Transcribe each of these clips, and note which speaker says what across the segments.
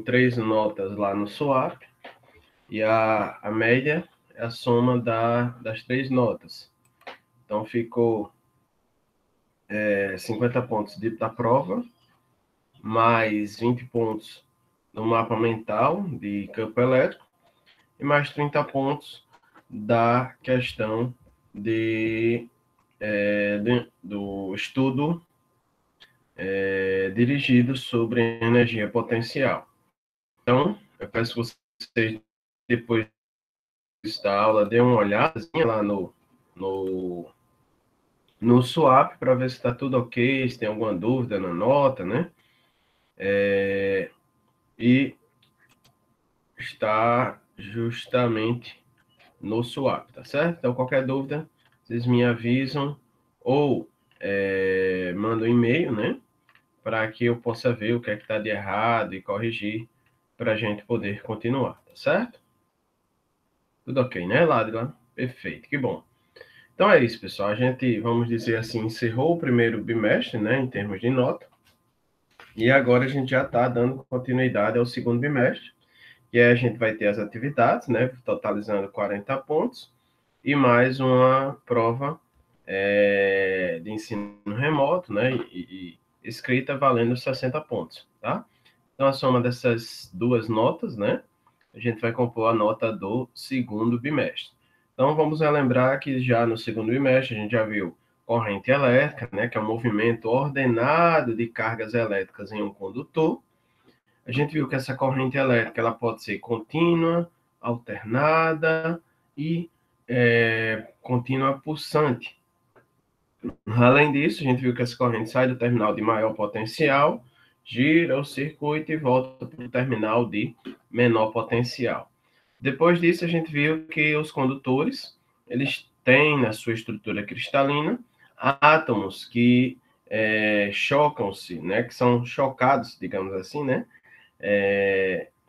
Speaker 1: 3 notas lá no swap, e a média é a soma das 3 notas. Então, ficou 50 pontos da prova, mais 20 pontos no mapa mental de campo elétrico, e mais 30 pontos da questão do estudo dirigido sobre energia potencial. Então, eu peço que vocês, depois da aula, dêem uma olhadinha lá no swap para ver se está tudo ok, se tem alguma dúvida na nota, né? E está justamente no swap, tá certo? Então, qualquer dúvida, vocês me avisam ou mandam um e-mail, né? Para que eu possa ver o que é que está de errado e corrigir para a gente poder continuar, tá certo? Tudo ok, né, Ladila? Perfeito, que bom. Então é isso, pessoal. A gente, vamos dizer assim, encerrou o primeiro bimestre, né, em termos de nota. E agora a gente já está dando continuidade ao segundo bimestre. E aí a gente vai ter as atividades, né, totalizando 40 pontos. E mais uma prova de ensino remoto, né, e escrita valendo 60 pontos, tá? Então, a soma dessas duas notas, né, a gente vai compor a nota do segundo bimestre. Então, vamos relembrar que já no segundo bimestre a gente já viu corrente elétrica, né, que é um movimento ordenado de cargas elétricas em um condutor. A gente viu que essa corrente elétrica ela pode ser contínua, alternada e contínua pulsante. Além disso, a gente viu que essa corrente sai do terminal de maior potencial, gira o circuito e volta para o terminal de menor potencial. Depois disso, a gente viu que os condutores, eles têm na sua estrutura cristalina átomos que chocam-se, né, que são chocados, digamos assim, né,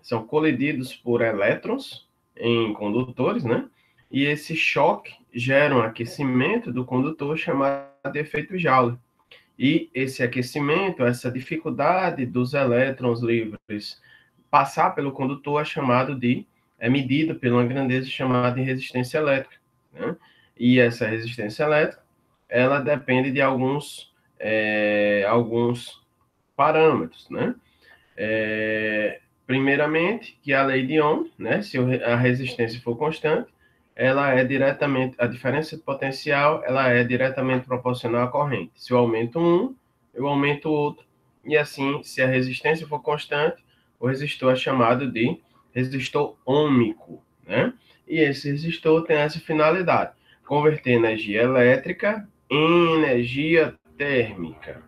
Speaker 1: são colididos por elétrons em condutores, né, e esse choque gera um aquecimento do condutor chamado de efeito Joule. E esse aquecimento, essa dificuldade dos elétrons livres passar pelo condutor é medida por uma grandeza chamada de resistência elétrica, né? E essa resistência elétrica, ela depende de alguns parâmetros, né? Primeiramente, que a lei de Ohm, né? Se a resistência for constante, ela é diretamente, a diferença de potencial, ela é diretamente proporcional à corrente. Se eu aumento um, eu aumento o outro. E assim, se a resistência for constante, o resistor é chamado de resistor ôhmico, né? E esse resistor tem essa finalidade, converter energia elétrica em energia térmica.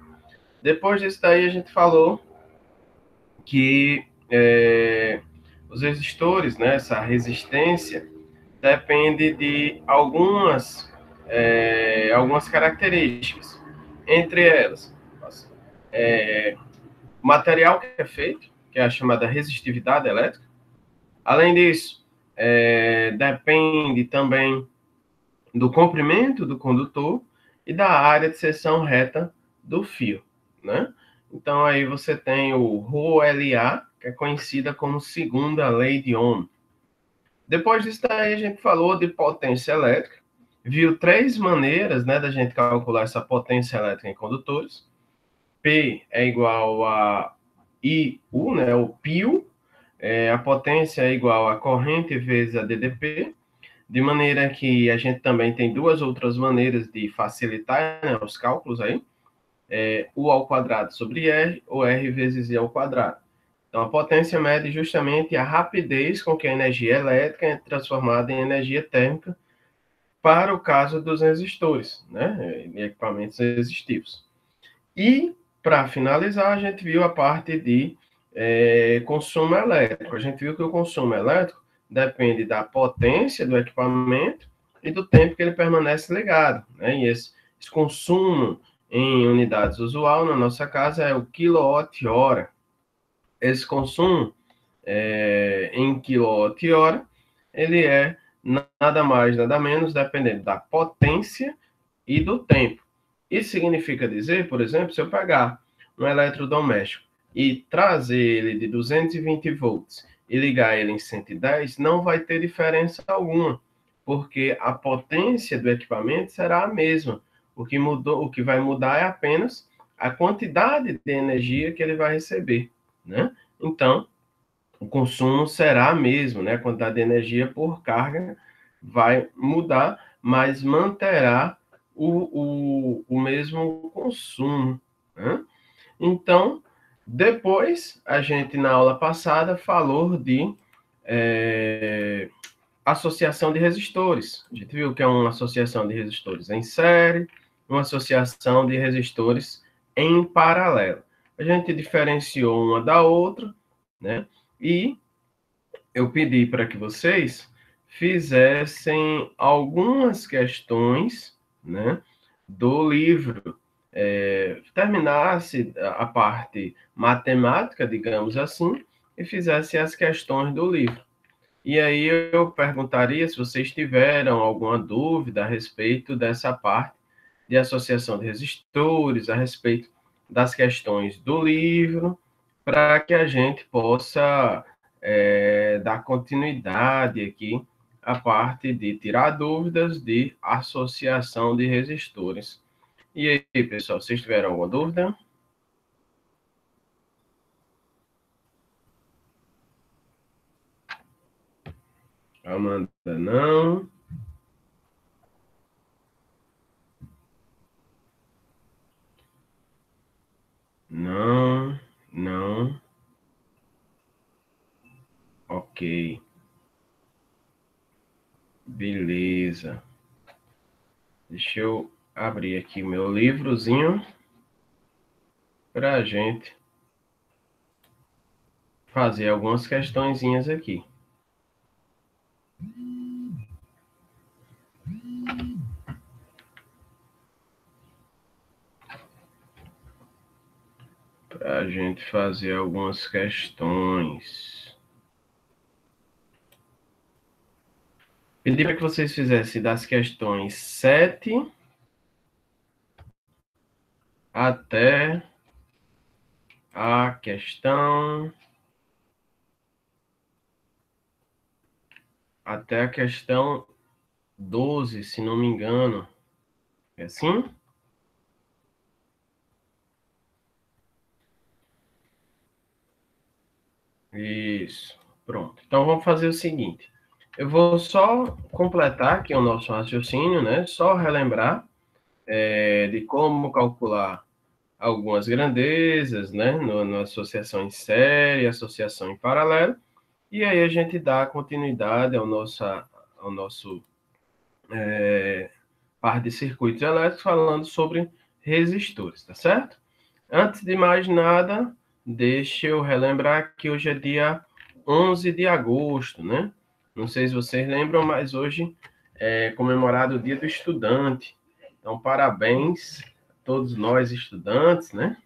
Speaker 1: Depois disso daí, a gente falou que os resistores, né, essa resistência, depende de algumas características. Entre elas, o material que é feito, que é a chamada resistividade elétrica. Além disso, depende também do comprimento do condutor e da área de seção reta do fio, né? Então, aí você tem o ρLA, que é conhecida como segunda lei de Ohm. Depois disso daí, a gente falou de potência elétrica, viu 3 maneiras, né, da gente calcular essa potência elétrica em condutores. P é igual a IU, né, o pio, a potência é igual a corrente vezes a DDP, de maneira que a gente também tem 2 outras maneiras de facilitar, né, os cálculos aí, U ao quadrado sobre R, ou R vezes I ao quadrado. Então, a potência mede justamente a rapidez com que a energia elétrica é transformada em energia térmica para o caso dos resistores, né, em equipamentos resistivos. E, para finalizar, a gente viu a parte de consumo elétrico. A gente viu que o consumo elétrico depende da potência do equipamento e do tempo que ele permanece ligado, né? E esse consumo em unidades usual na nossa casa é o quilowatt-hora. Esse consumo em quilowatt-hora, ele é nada mais, nada menos, dependendo da potência e do tempo. Isso significa dizer, por exemplo, se eu pegar um eletrodoméstico e trazer ele de 220 volts e ligar ele em 110, não vai ter diferença alguma, porque a potência do equipamento será a mesma. O que vai mudar é apenas a quantidade de energia que ele vai receber, né? Então, o consumo será mesmo, né? A quantidade de energia por carga vai mudar, mas manterá o mesmo consumo, né? Então, depois, a gente, na aula passada, falou de associação de resistores. A gente viu que é uma associação de resistores em série, uma associação de resistores em paralelo. A gente diferenciou uma da outra, né? E eu pedi para que vocês fizessem algumas questões, né, do livro, terminasse a parte matemática, digamos assim, e fizesse as questões do livro. E aí eu perguntaria se vocês tiveram alguma dúvida a respeito dessa parte de associação de resistores, a respeito das questões do livro, para que a gente possa dar continuidade aqui à parte de tirar dúvidas de associação de resistores. E aí, pessoal, vocês tiveram alguma dúvida? Amanda, não. Não, não. Ok. Beleza. Deixa eu abrir aqui meu livrozinho para a gente fazer algumas questõezinhas aqui. Para a gente fazer algumas questões. Pedi para que vocês fizessem das questões 7 até a questão até a questão 12, se não me engano. É assim? Isso. Pronto. Então vamos fazer o seguinte. Eu vou só completar aqui o nosso raciocínio, né? Só relembrar de como calcular algumas grandezas, né? Na associação em série, associação em paralelo. E aí a gente dá continuidade ao nosso par de circuitos elétricos falando sobre resistores, tá certo? Antes de mais nada, deixa eu relembrar que hoje é dia 11 de agosto, né? Não sei se vocês lembram, mas hoje é comemorado o Dia do Estudante. Então, parabéns a todos nós estudantes, né?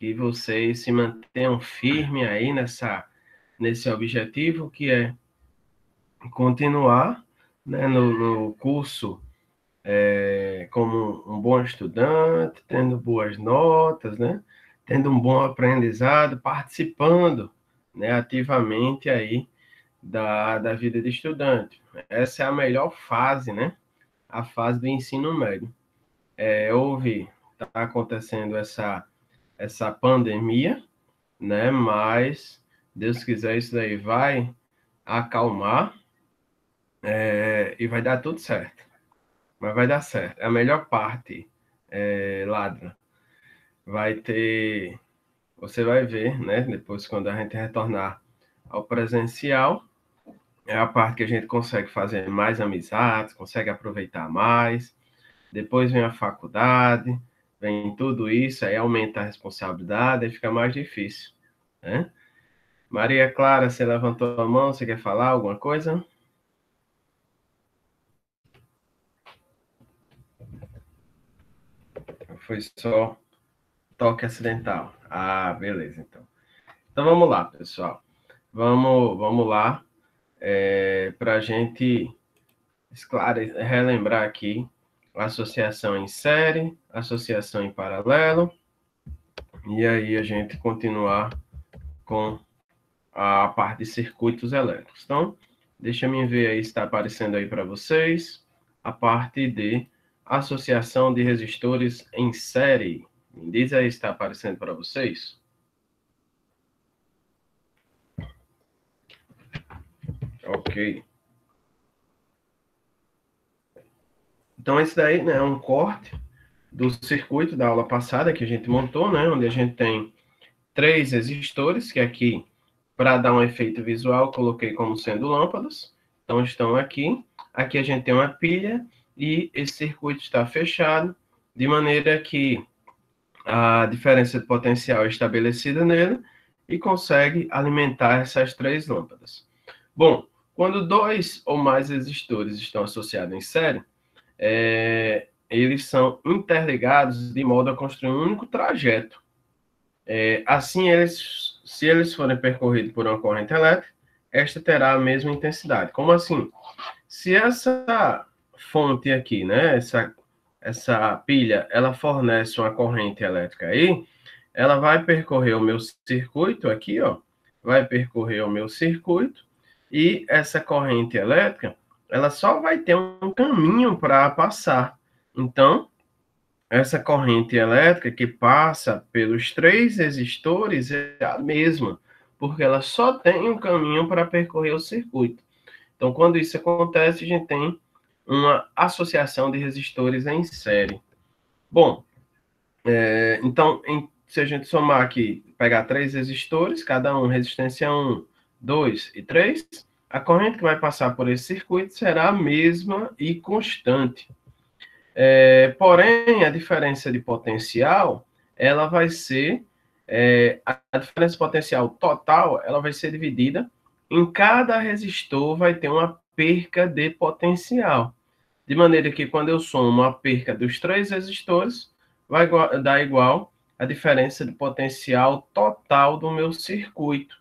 Speaker 1: Que vocês se mantenham firmes aí nesse objetivo que é continuar, né, no curso como um bom estudante, tendo boas notas, né? Tendo um bom aprendizado, participando, né, ativamente aí da vida de estudante. Essa é a melhor fase, né? A fase do ensino médio. Está acontecendo essa pandemia, né? Mas, Deus quiser, isso daí vai acalmar e vai dar tudo certo. Mas vai dar certo. É a melhor parte, Ladra. Vai ter. Você vai ver, né? Depois, quando a gente retornar ao presencial, é a parte que a gente consegue fazer mais amizades, consegue aproveitar mais. Depois vem a faculdade, vem tudo isso, aí aumenta a responsabilidade, aí fica mais difícil, né? Maria Clara, você levantou a mão, você quer falar alguma coisa? Foi só toque acidental. Ah, beleza, então. Então vamos lá, pessoal. Vamos lá, para a gente relembrar aqui a associação em série, associação em paralelo, e aí a gente continuar com a parte de circuitos elétricos. Então, deixa eu ver aí se está aparecendo aí para vocês a parte de associação de resistores em série. Me diz aí se está aparecendo para vocês. Ok. Então, esse daí, né, é um corte do circuito da aula passada que a gente montou, né, onde a gente tem 3 resistores, que aqui, para dar um efeito visual, coloquei como sendo lâmpadas. Então, estão aqui. Aqui a gente tem uma pilha e esse circuito está fechado, de maneira que a diferença de potencial é estabelecida nele e consegue alimentar essas 3 lâmpadas. Bom, quando 2 ou mais resistores estão associados em série, eles são interligados de modo a construir um único trajeto. Assim, se eles forem percorridos por uma corrente elétrica, esta terá a mesma intensidade. Como assim? Se essa fonte aqui, né, essa pilha, ela fornece uma corrente elétrica aí, ela vai percorrer o meu circuito aqui, ó, vai percorrer o meu circuito, e essa corrente elétrica, ela só vai ter um caminho para passar. Então, essa corrente elétrica que passa pelos 3 resistores é a mesma, porque ela só tem um caminho para percorrer o circuito. Então, quando isso acontece, a gente tem uma associação de resistores em série. Bom, então, se a gente somar aqui, pegar 3 resistores, cada um resistência 1, 2 e 3, a corrente que vai passar por esse circuito será a mesma e constante. Porém, a diferença de potencial, ela vai ser, a diferença de potencial total, ela vai ser dividida, em cada resistor vai ter uma perca de potencial. De maneira que quando eu somo a perca dos 3 resistores, vai dar igual a diferença de potencial total do meu circuito.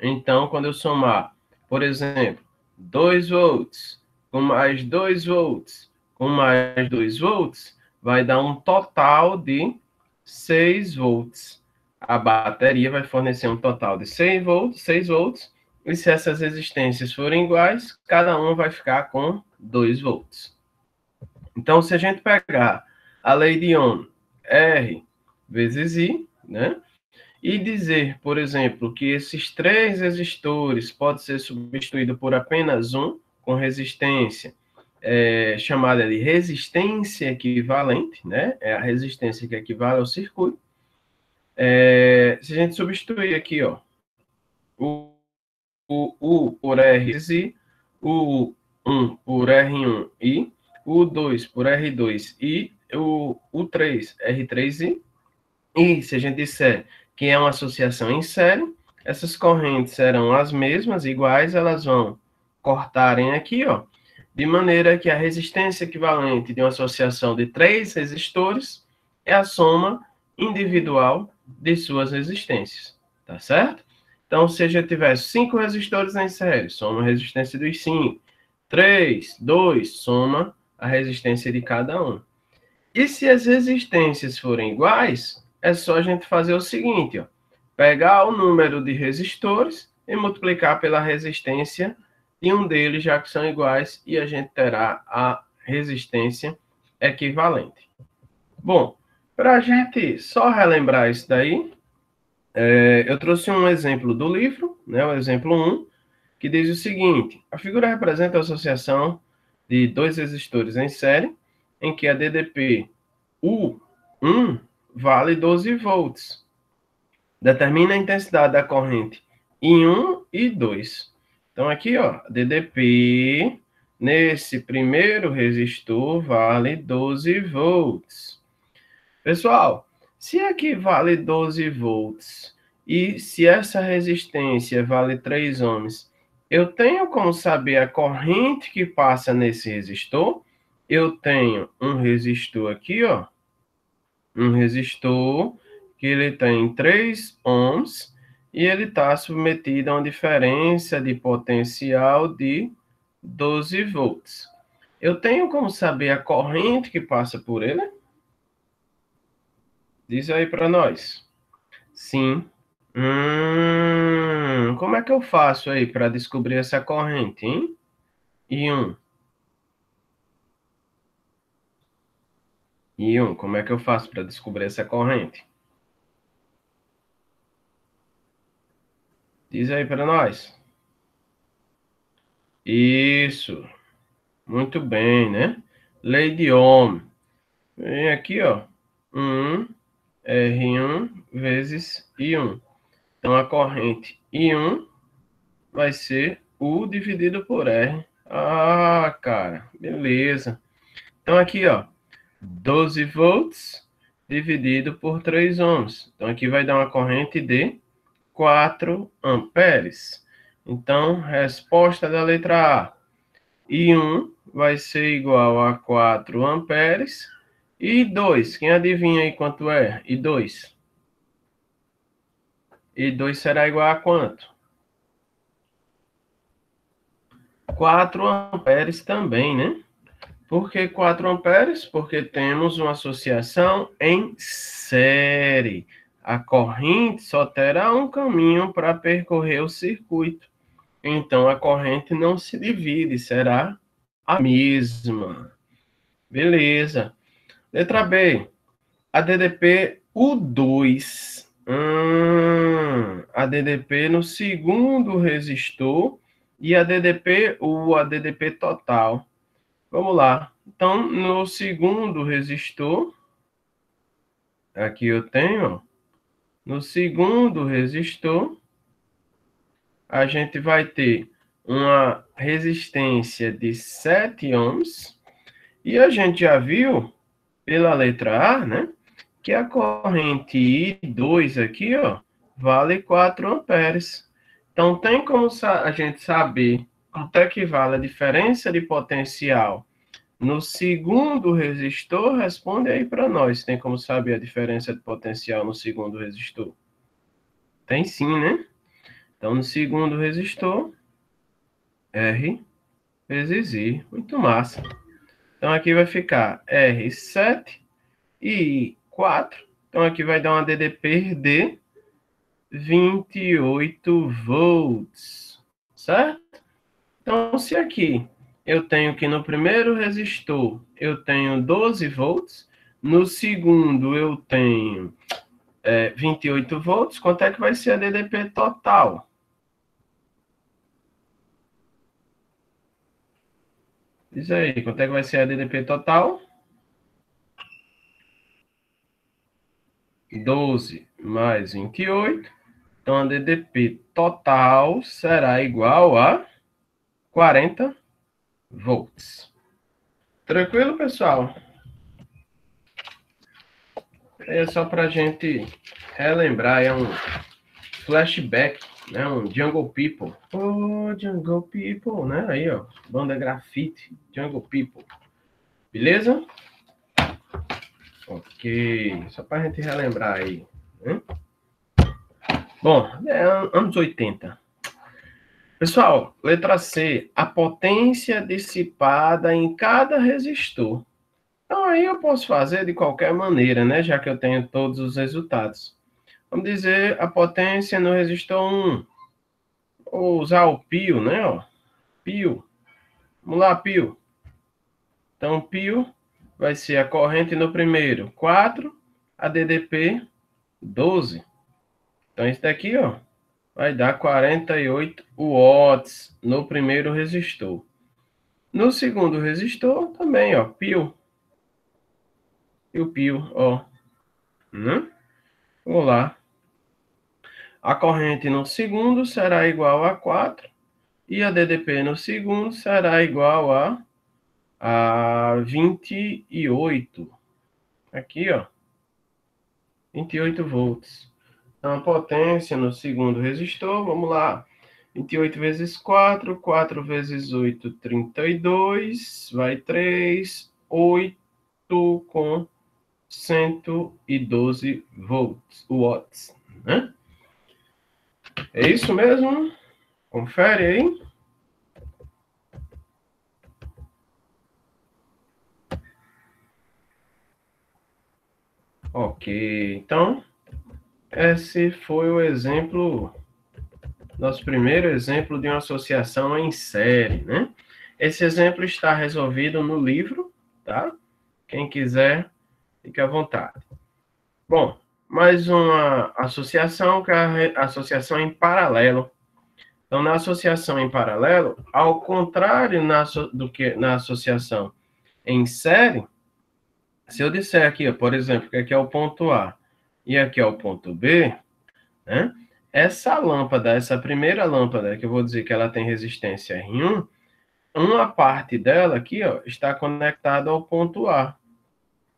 Speaker 1: Então, quando eu somar, por exemplo, 2 volts com mais 2 volts com mais 2 volts, vai dar um total de 6 volts. A bateria vai fornecer um total de 6 volts, e se essas resistências forem iguais, cada uma vai ficar com 2 volts. Então, se a gente pegar a lei de Ohm, R vezes I, né? E dizer, por exemplo, que esses 3 resistores podem ser substituídos por apenas um, com resistência chamada de resistência equivalente, né? É a resistência que equivale ao circuito. Se a gente substituir aqui, ó, o U por R, o U1 por R1I, o U2 por R2 e o U3 R3I. E se a gente disser que é uma associação em série, essas correntes serão as mesmas, iguais, elas vão cortarem aqui, ó, de maneira que a resistência equivalente de uma associação de 3 resistores é a soma individual de suas resistências, tá certo? Então, se a gente tivesse 5 resistores em série, soma a resistência dos 5. 3, 2, soma a resistência de cada um. E se as resistências forem iguais, é só a gente fazer o seguinte, ó, pegar o número de resistores e multiplicar pela resistência de um deles, já que são iguais, e a gente terá a resistência equivalente. Bom, para a gente só relembrar isso daí, eu trouxe um exemplo do livro, né, o exemplo 1, que diz o seguinte: a figura representa a associação de 2 resistores em série, em que a DDP U1 vale 12 volts. Determina a intensidade da corrente em 1 e 2. Então, aqui, ó, DDP, nesse primeiro resistor, vale 12 volts. Pessoal, se aqui vale 12 volts e se essa resistência vale 3 ohms, eu tenho como saber a corrente que passa nesse resistor? Eu tenho um resistor aqui, ó, um resistor que ele tem 3 ohms e ele está submetido a uma diferença de potencial de 12 volts. Eu tenho como saber a corrente que passa por ele? Diz aí para nós. Sim. Como é que eu faço aí para descobrir essa corrente, hein? I1. I1, como é que eu faço para descobrir essa corrente? Diz aí para nós. Isso. Muito bem, né? Lei de Ohm. Vem aqui, ó. 1 R1 vezes I1. Então, a corrente I1 vai ser U dividido por R. Ah, cara, beleza. Então, aqui, ó, 12 volts dividido por 3 ohms. Então, aqui vai dar uma corrente de 4 amperes. Então, resposta da letra A. I1 vai ser igual a 4 amperes. E 2, quem adivinha aí quanto é? E 2? E 2 será igual a quanto? 4 amperes também, né? Por que 4 amperes? Porque temos uma associação em série. A corrente só terá um caminho para percorrer o circuito. Então, a corrente não se divide, será a mesma. Beleza. Letra B. A DDP U2. A DDP no segundo resistor e a DDP U, a DDP total. Vamos lá. Então, no segundo resistor, aqui eu tenho, ó, no segundo resistor, a gente vai ter uma resistência de 7 ohms, e a gente já viu, pela letra A, né, que a corrente I2 aqui, ó, vale 4 amperes. Então, tem como a gente saber quanto é que vale a diferença de potencial no segundo resistor? Responde aí para nós. Tem como saber a diferença de potencial no segundo resistor? Tem sim, né? Então, no segundo resistor, R vezes I. Muito massa. Então, aqui vai ficar R7 e I4. Então, aqui vai dar uma DDP de 28 volts, certo? Então, se aqui eu tenho que no primeiro resistor eu tenho 12 volts, no segundo eu tenho 28 volts, quanto é que vai ser a DDP total? Diz aí, quanto é que vai ser a DDP total? 12 mais 28. Então, a DDP total será igual a 40 volts. Tranquilo, pessoal? É só para a gente relembrar, é um flashback, né? Um Jungle People. Oh, Jungle People, né? Aí, ó, banda grafite, Jungle People. Beleza? Ok, só para a gente relembrar aí. Né? Bom, anos 80. Pessoal, letra C, a potência dissipada em cada resistor. Então, aí eu posso fazer de qualquer maneira, né? Já que eu tenho todos os resultados. Vamos dizer a potência no resistor 1. Vou usar o pio, né? Ó. Pio. Vamos lá, pio. Então, pio vai ser a corrente no primeiro, 4, a DDP, 12. Então, isso daqui, ó, vai dar 48 watts no primeiro resistor. No segundo resistor, também, ó, pio. E o pio, ó. Né? Vamos lá. A corrente no segundo será igual a 4 e a DDP no segundo será igual a 28. Aqui, ó, 28 volts. Então, a potência no segundo resistor, vamos lá. 28 vezes 4, 4 vezes 8, 32, vai 3, 8 com 112 volts, watts, né? É isso mesmo? Confere aí. Ok, então esse foi o exemplo, nosso primeiro exemplo de uma associação em série, né? Esse exemplo está resolvido no livro, tá? Quem quiser, fique à vontade. Bom, mais uma associação, que é a associação em paralelo. Então, na associação em paralelo, ao contrário do que na associação em série, se eu disser aqui, por exemplo, que aqui é o ponto A e aqui é o ponto B, né? Essa lâmpada, essa primeira lâmpada, que eu vou dizer que ela tem resistência R1, uma parte dela aqui, ó, está conectada ao ponto A.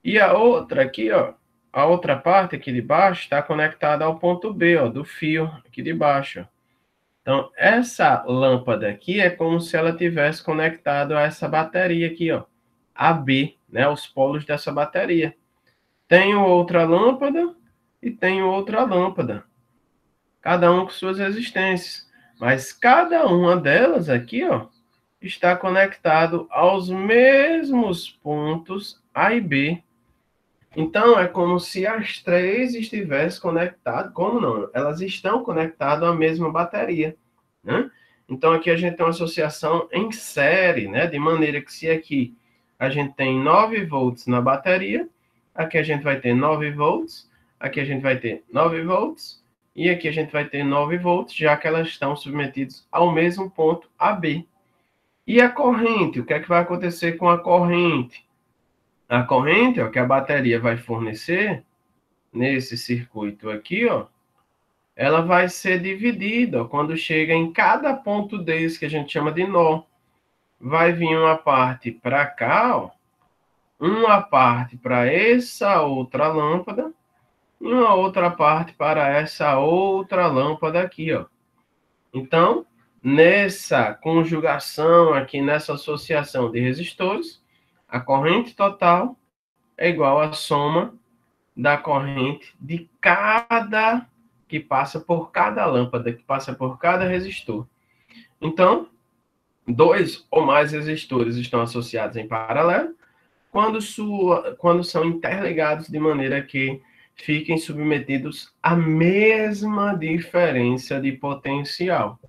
Speaker 1: E a outra aqui, ó, a outra parte aqui de baixo está conectada ao ponto B, ó, do fio aqui de baixo. Então, essa lâmpada aqui é como se ela tivesse conectado a essa bateria aqui, ó, AB, né, os polos dessa bateria. Tenho outra lâmpada e tenho outra lâmpada, cada um com suas resistências, mas cada uma delas aqui, ó, está conectado aos mesmos pontos A e B. Então, é como se as três estivessem conectadas, como não? Elas estão conectadas à mesma bateria, né? Então, aqui a gente tem uma associação em série, né? De maneira que se aqui a gente tem 9 volts na bateria, aqui a gente vai ter 9 volts, aqui a gente vai ter 9 volts, e aqui a gente vai ter 9 volts, já que elas estão submetidas ao mesmo ponto AB. E a corrente? O que é que vai acontecer com a corrente? A corrente, ó, que a bateria vai fornecer nesse circuito aqui, ó, ela vai ser dividida, ó, quando chega em cada ponto desse que a gente chama de nó. Vai vir uma parte para cá, ó, uma parte para essa outra lâmpada e uma outra parte para essa outra lâmpada aqui, ó. Então, nessa conjugação aqui, nessa associação de resistores, a corrente total é igual à soma da corrente de cada que passa por cada lâmpada, que passa por cada resistor. Então, dois ou mais resistores estão associados em paralelo quando são interligados de maneira que fiquem submetidos à mesma diferença de potencial.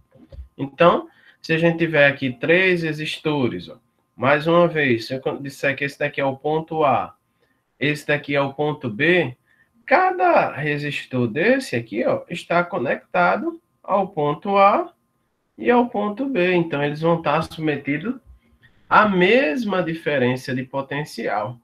Speaker 1: Então, se a gente tiver aqui 3 resistores, ó, mais uma vez, se eu disser que esse daqui é o ponto A, esse daqui é o ponto B, cada resistor desse aqui, ó, está conectado ao ponto A e ao ponto B. Então, eles vão estar submetidos à mesma diferença de potencial.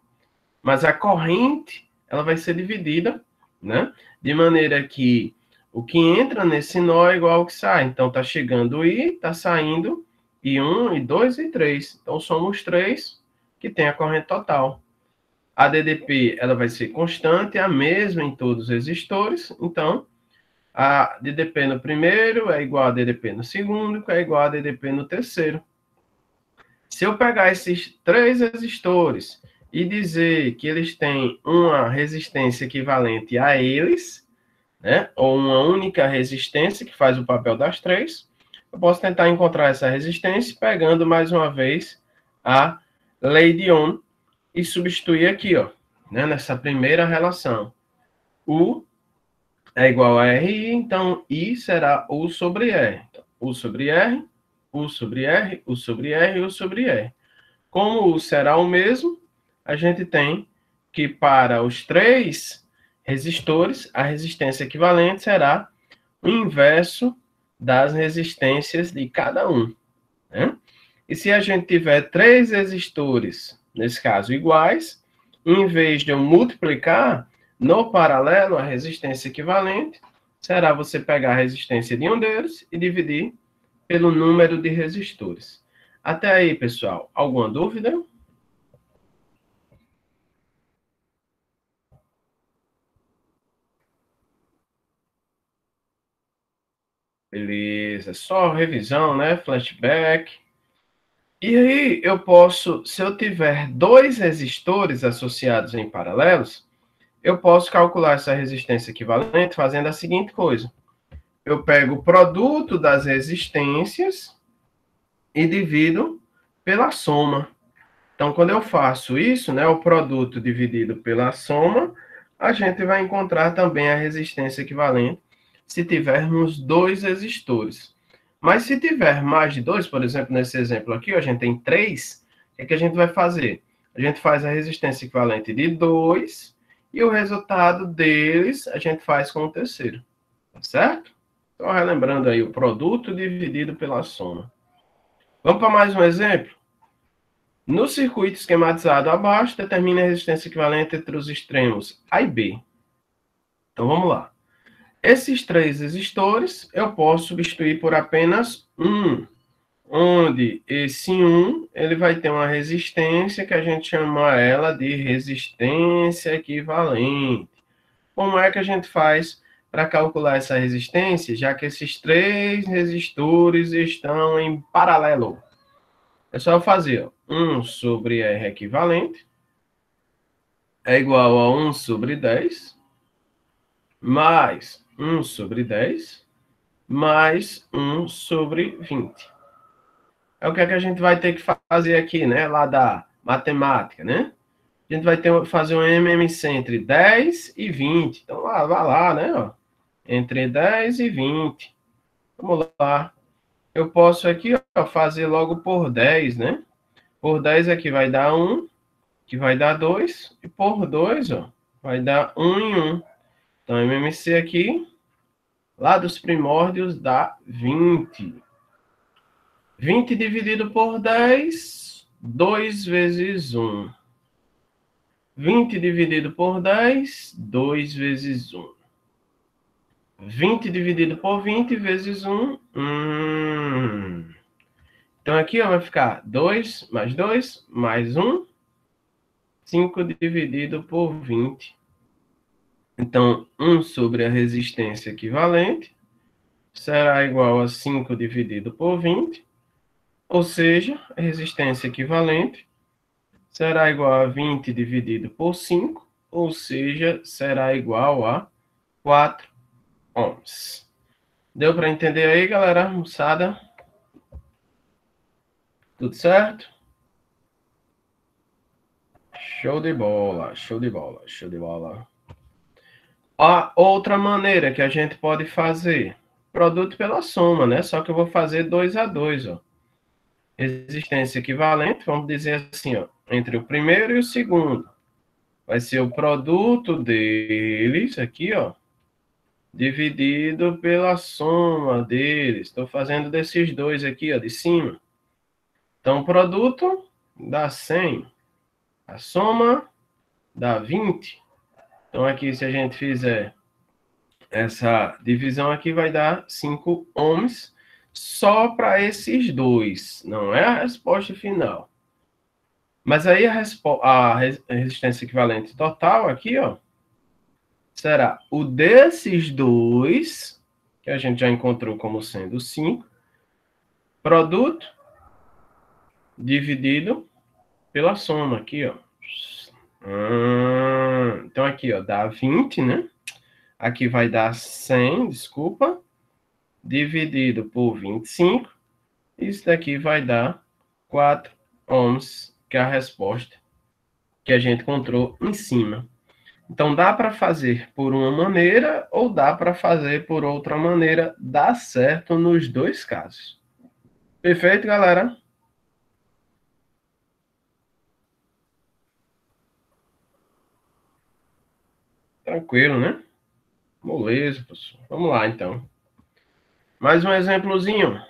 Speaker 1: Mas a corrente, ela vai ser dividida, né? De maneira que o que entra nesse nó é igual ao que sai. Então, está chegando I, está saindo I1, I2 e I3. Então, somos 3 que tem a corrente total. A DDP ela vai ser constante, a mesma em todos os resistores. Então, a DDP no primeiro é igual a DDP no segundo, que é igual a DDP no terceiro. Se eu pegar esses 3 resistores e dizer que eles têm uma resistência equivalente a eles, né, ou uma única resistência que faz o papel das 3, eu posso tentar encontrar essa resistência pegando mais uma vez a lei de Ohm e substituir aqui, ó, né, nessa primeira relação. U é igual a RI, então I será U sobre R. Então, U sobre R, U sobre R, U sobre R, U sobre R. Como U será o mesmo, a gente tem que para os 3 resistores, a resistência equivalente será o inverso das resistências de cada um, né? E se a gente tiver 3 resistores, nesse caso iguais, em vez de eu multiplicar, no paralelo, a resistência equivalente será você pegar a resistência de um deles e dividir pelo número de resistores. Até aí, pessoal, alguma dúvida? Beleza, só revisão, né? Flashback. E aí, eu posso, se eu tiver 2 resistores associados em paralelos, eu posso calcular essa resistência equivalente fazendo a seguinte coisa. Eu pego o produto das resistências e divido pela soma. Então, quando eu faço isso, né, o produto dividido pela soma, a gente vai encontrar também a resistência equivalente se tivermos dois resistores. Mas se tiver mais de dois, por exemplo, nesse exemplo aqui, a gente tem 3, o que a gente vai fazer? A gente faz a resistência equivalente de 2 e o resultado deles a gente faz com o terceiro. Tá certo? Então, relembrando aí, o produto dividido pela soma. Vamos para mais um exemplo? No circuito esquematizado abaixo, determine a resistência equivalente entre os extremos A e B. Então, vamos lá. Esses 3 resistores, eu posso substituir por apenas um, onde esse 1 ele vai ter uma resistência que a gente chama ela de resistência equivalente. Como é que a gente faz para calcular essa resistência, já que esses 3 resistores estão em paralelo? É só fazer 1 sobre R equivalente é igual a 1 sobre 10, mais 1 sobre 10, mais 1 sobre 20. É o que é que a gente vai ter que fazer aqui, né? Lá da matemática, né? A gente vai fazer um MMC entre 10 e 20. Então, vai lá, né? Ó, entre 10 e 20. Vamos lá. Eu posso aqui ó, fazer logo por 10, né? Por 10 aqui vai dar 1, que vai dar 2. E por 2, ó, vai dar 1 em 1. Então, MMC aqui, lá dos primórdios, dá 20. 20 dividido por 10, 2 vezes 1. 20 dividido por 10, 2 vezes 1. 20 dividido por 20 vezes 1. Então, aqui ó, vai ficar 2 mais 1. 5 dividido por 20. Então, 1 sobre a resistência equivalente será igual a 5 dividido por 20. Ou seja, a resistência equivalente será igual a 20 dividido por 5, ou seja, será igual a 4 ohms. Deu para entender aí, galera? Moçada? Tudo certo? Show de bola, show de bola, show de bola. A outra maneira que a gente pode fazer, produto pela soma, né? Só que eu vou fazer 2 a 2, ó. Resistência equivalente, vamos dizer assim, ó, entre o primeiro e o segundo. Vai ser o produto deles, aqui, ó, dividido pela soma deles. Estou fazendo desses dois aqui, ó, de cima. Então, o produto dá 100. A soma dá 20. Então, aqui, se a gente fizer essa divisão aqui, vai dar 5 ohms só para esses dois. Não é a resposta final. Mas aí a resistência equivalente total aqui, ó, será o desses dois, que a gente já encontrou como sendo 5, produto dividido pela soma aqui, ó. Então, aqui, ó, dá 20, né? Aqui vai dar 100, desculpa, dividido por 25. Isso daqui vai dar 4 ohms, que é a resposta que a gente encontrou em cima. Então, dá para fazer por uma maneira ou dá para fazer por outra maneira. Dá certo nos dois casos. Perfeito, galera? Tranquilo, né? Beleza, pessoal. Vamos lá, então. Mais um exemplozinho.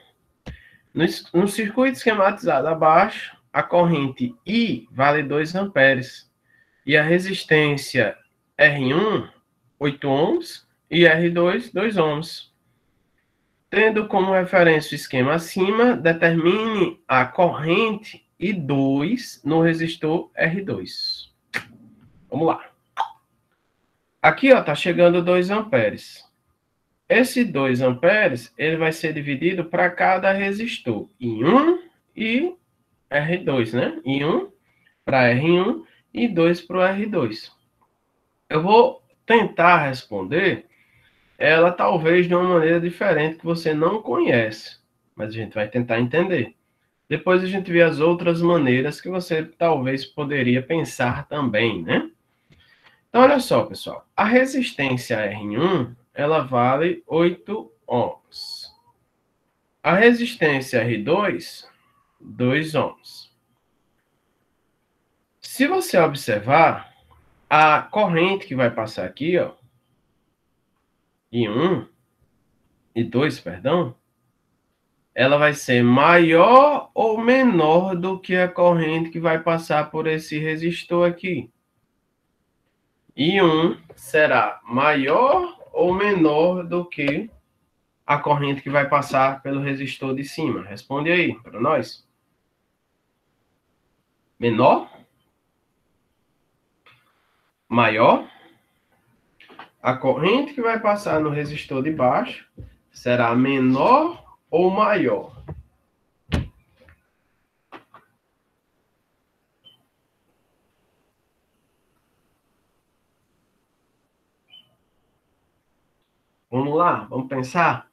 Speaker 1: No circuito esquematizado abaixo, a corrente I vale 2 amperes. E a resistência R1, 8 ohms, e R2, 2 ohms. Tendo como referência o esquema acima, determine a corrente I2 no resistor R2. Vamos lá. Aqui, ó, tá chegando 2 amperes. Esse 2 amperes, ele vai ser dividido para cada resistor, em 1 e R2, né? Em 1 para R1 e 2 para o R2. Eu vou tentar responder ela talvez de uma maneira diferente que você não conhece, mas a gente vai tentar entender. Depois a gente vê as outras maneiras que você talvez poderia pensar também, né? Então, olha só, pessoal. A resistência R1, ela vale 8 ohms. A resistência R2, 2 ohms. Se você observar, a corrente que vai passar aqui, ó, I1, I2, perdão, ela vai ser maior ou menor do que a corrente que vai passar por esse resistor aqui. I1 será maior ou menor do que a corrente que vai passar pelo resistor de cima? Responde aí para nós. Menor? Maior? A corrente que vai passar no resistor de baixo será menor ou maior? Vamos lá, vamos pensar?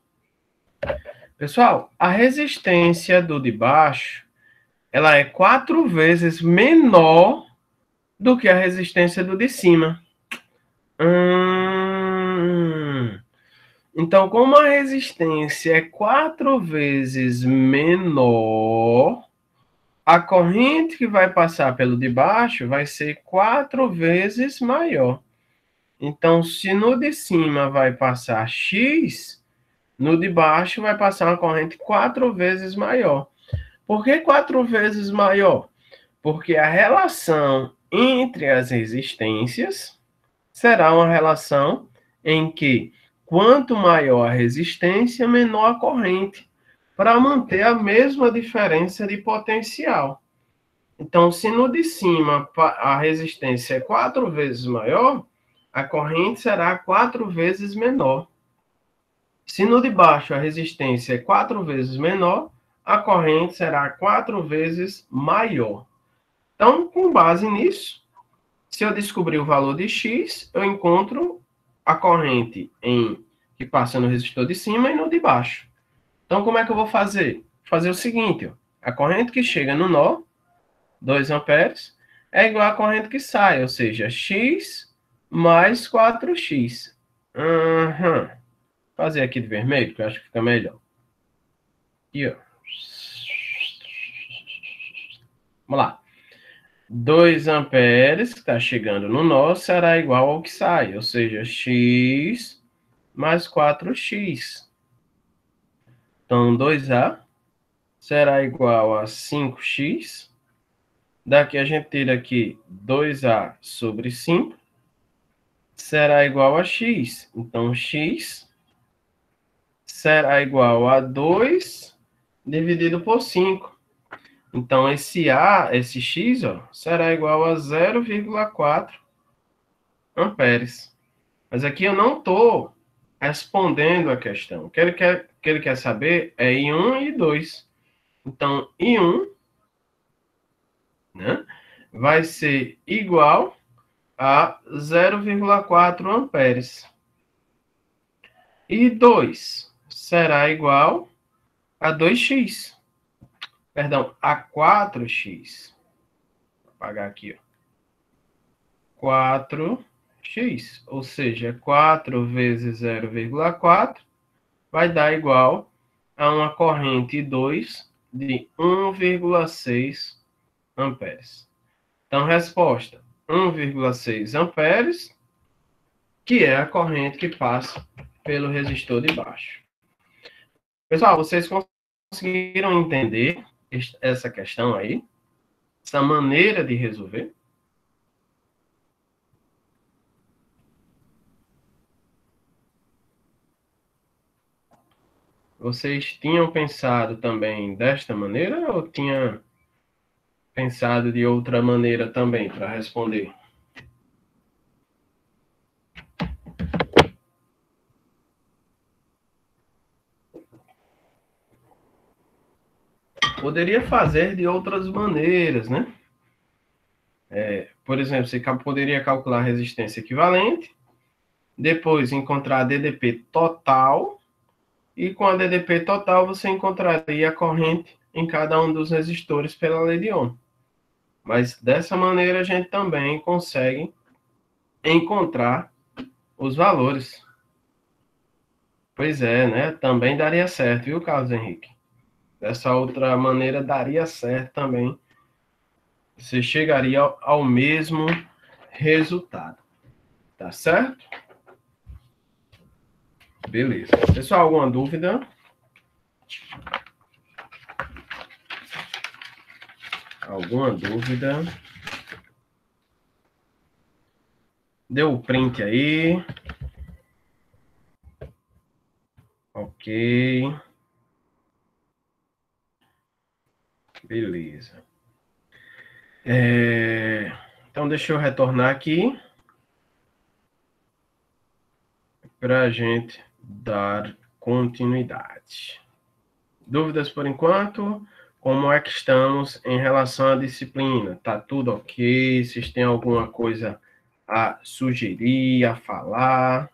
Speaker 1: Pessoal, a resistência do de baixo, ela é 4 vezes menor do que a resistência do de cima. Então, como a resistência é 4 vezes menor, a corrente que vai passar pelo de baixo vai ser 4 vezes maior. Então, se no de cima vai passar X, no de baixo vai passar uma corrente 4 vezes maior. Por que 4 vezes maior? Porque a relação entre as resistências será uma relação em que quanto maior a resistência, menor a corrente, para manter a mesma diferença de potencial. Então, se no de cima a resistência é 4 vezes maior, a corrente será 4 vezes menor. Se no de baixo a resistência é 4 vezes menor, a corrente será 4 vezes maior. Então, com base nisso, se eu descobrir o valor de X, eu encontro a corrente que passa no resistor de cima e no de baixo. Então, como é que eu vou fazer? Fazer o seguinte, ó, a corrente que chega no nó, 2 amperes, é igual à corrente que sai, ou seja, X mais 4X. Fazer aqui de vermelho, que eu acho que fica melhor. Aqui, ó. Vamos lá. 2 amperes, que está chegando no nó, será igual ao que sai, ou seja, X mais 4X. Então, 2A será igual a 5X. Daqui a gente tira aqui 2A sobre 5. Será igual a X. Então, X será igual a 2 dividido por 5. Então, esse X, ó, será igual a 0,4 amperes. Mas aqui eu não estou respondendo a questão. O que ele quer saber é I1 e I2. Então, I1, né, vai ser igual a 0,4 amperes. I2 será igual a 2x. Perdão, a 4x. Vou apagar aqui, ó. 4x, ou seja, 4 vezes 0,4 vai dar igual a uma corrente 2 de 1,6 amperes. Então, resposta, 1,6 amperes, que é a corrente que passa pelo resistor de baixo. Pessoal, vocês conseguiram entender essa questão aí? Essa maneira de resolver? Vocês tinham pensado também desta maneira ou tinha pensado de outra maneira também para responder? Poderia fazer de outras maneiras, né? Por exemplo, você poderia calcular a resistência equivalente, depois encontrar a DDP total, e com a DDP total você encontraria a corrente em cada um dos resistores pela lei de Ohm. Mas dessa maneira a gente também consegue encontrar os valores. Pois é, né? Também daria certo, viu, Carlos Henrique? Dessa outra maneira daria certo também. Você chegaria ao mesmo resultado. Tá certo? Beleza. Pessoal, alguma dúvida? Alguma dúvida? Deu o print aí. Ok. Beleza. Então, deixa eu retornar aqui para a gente dar continuidade. Dúvidas por enquanto? Como é que estamos em relação à disciplina? Tá tudo ok? Vocês têm alguma coisa a sugerir, a falar?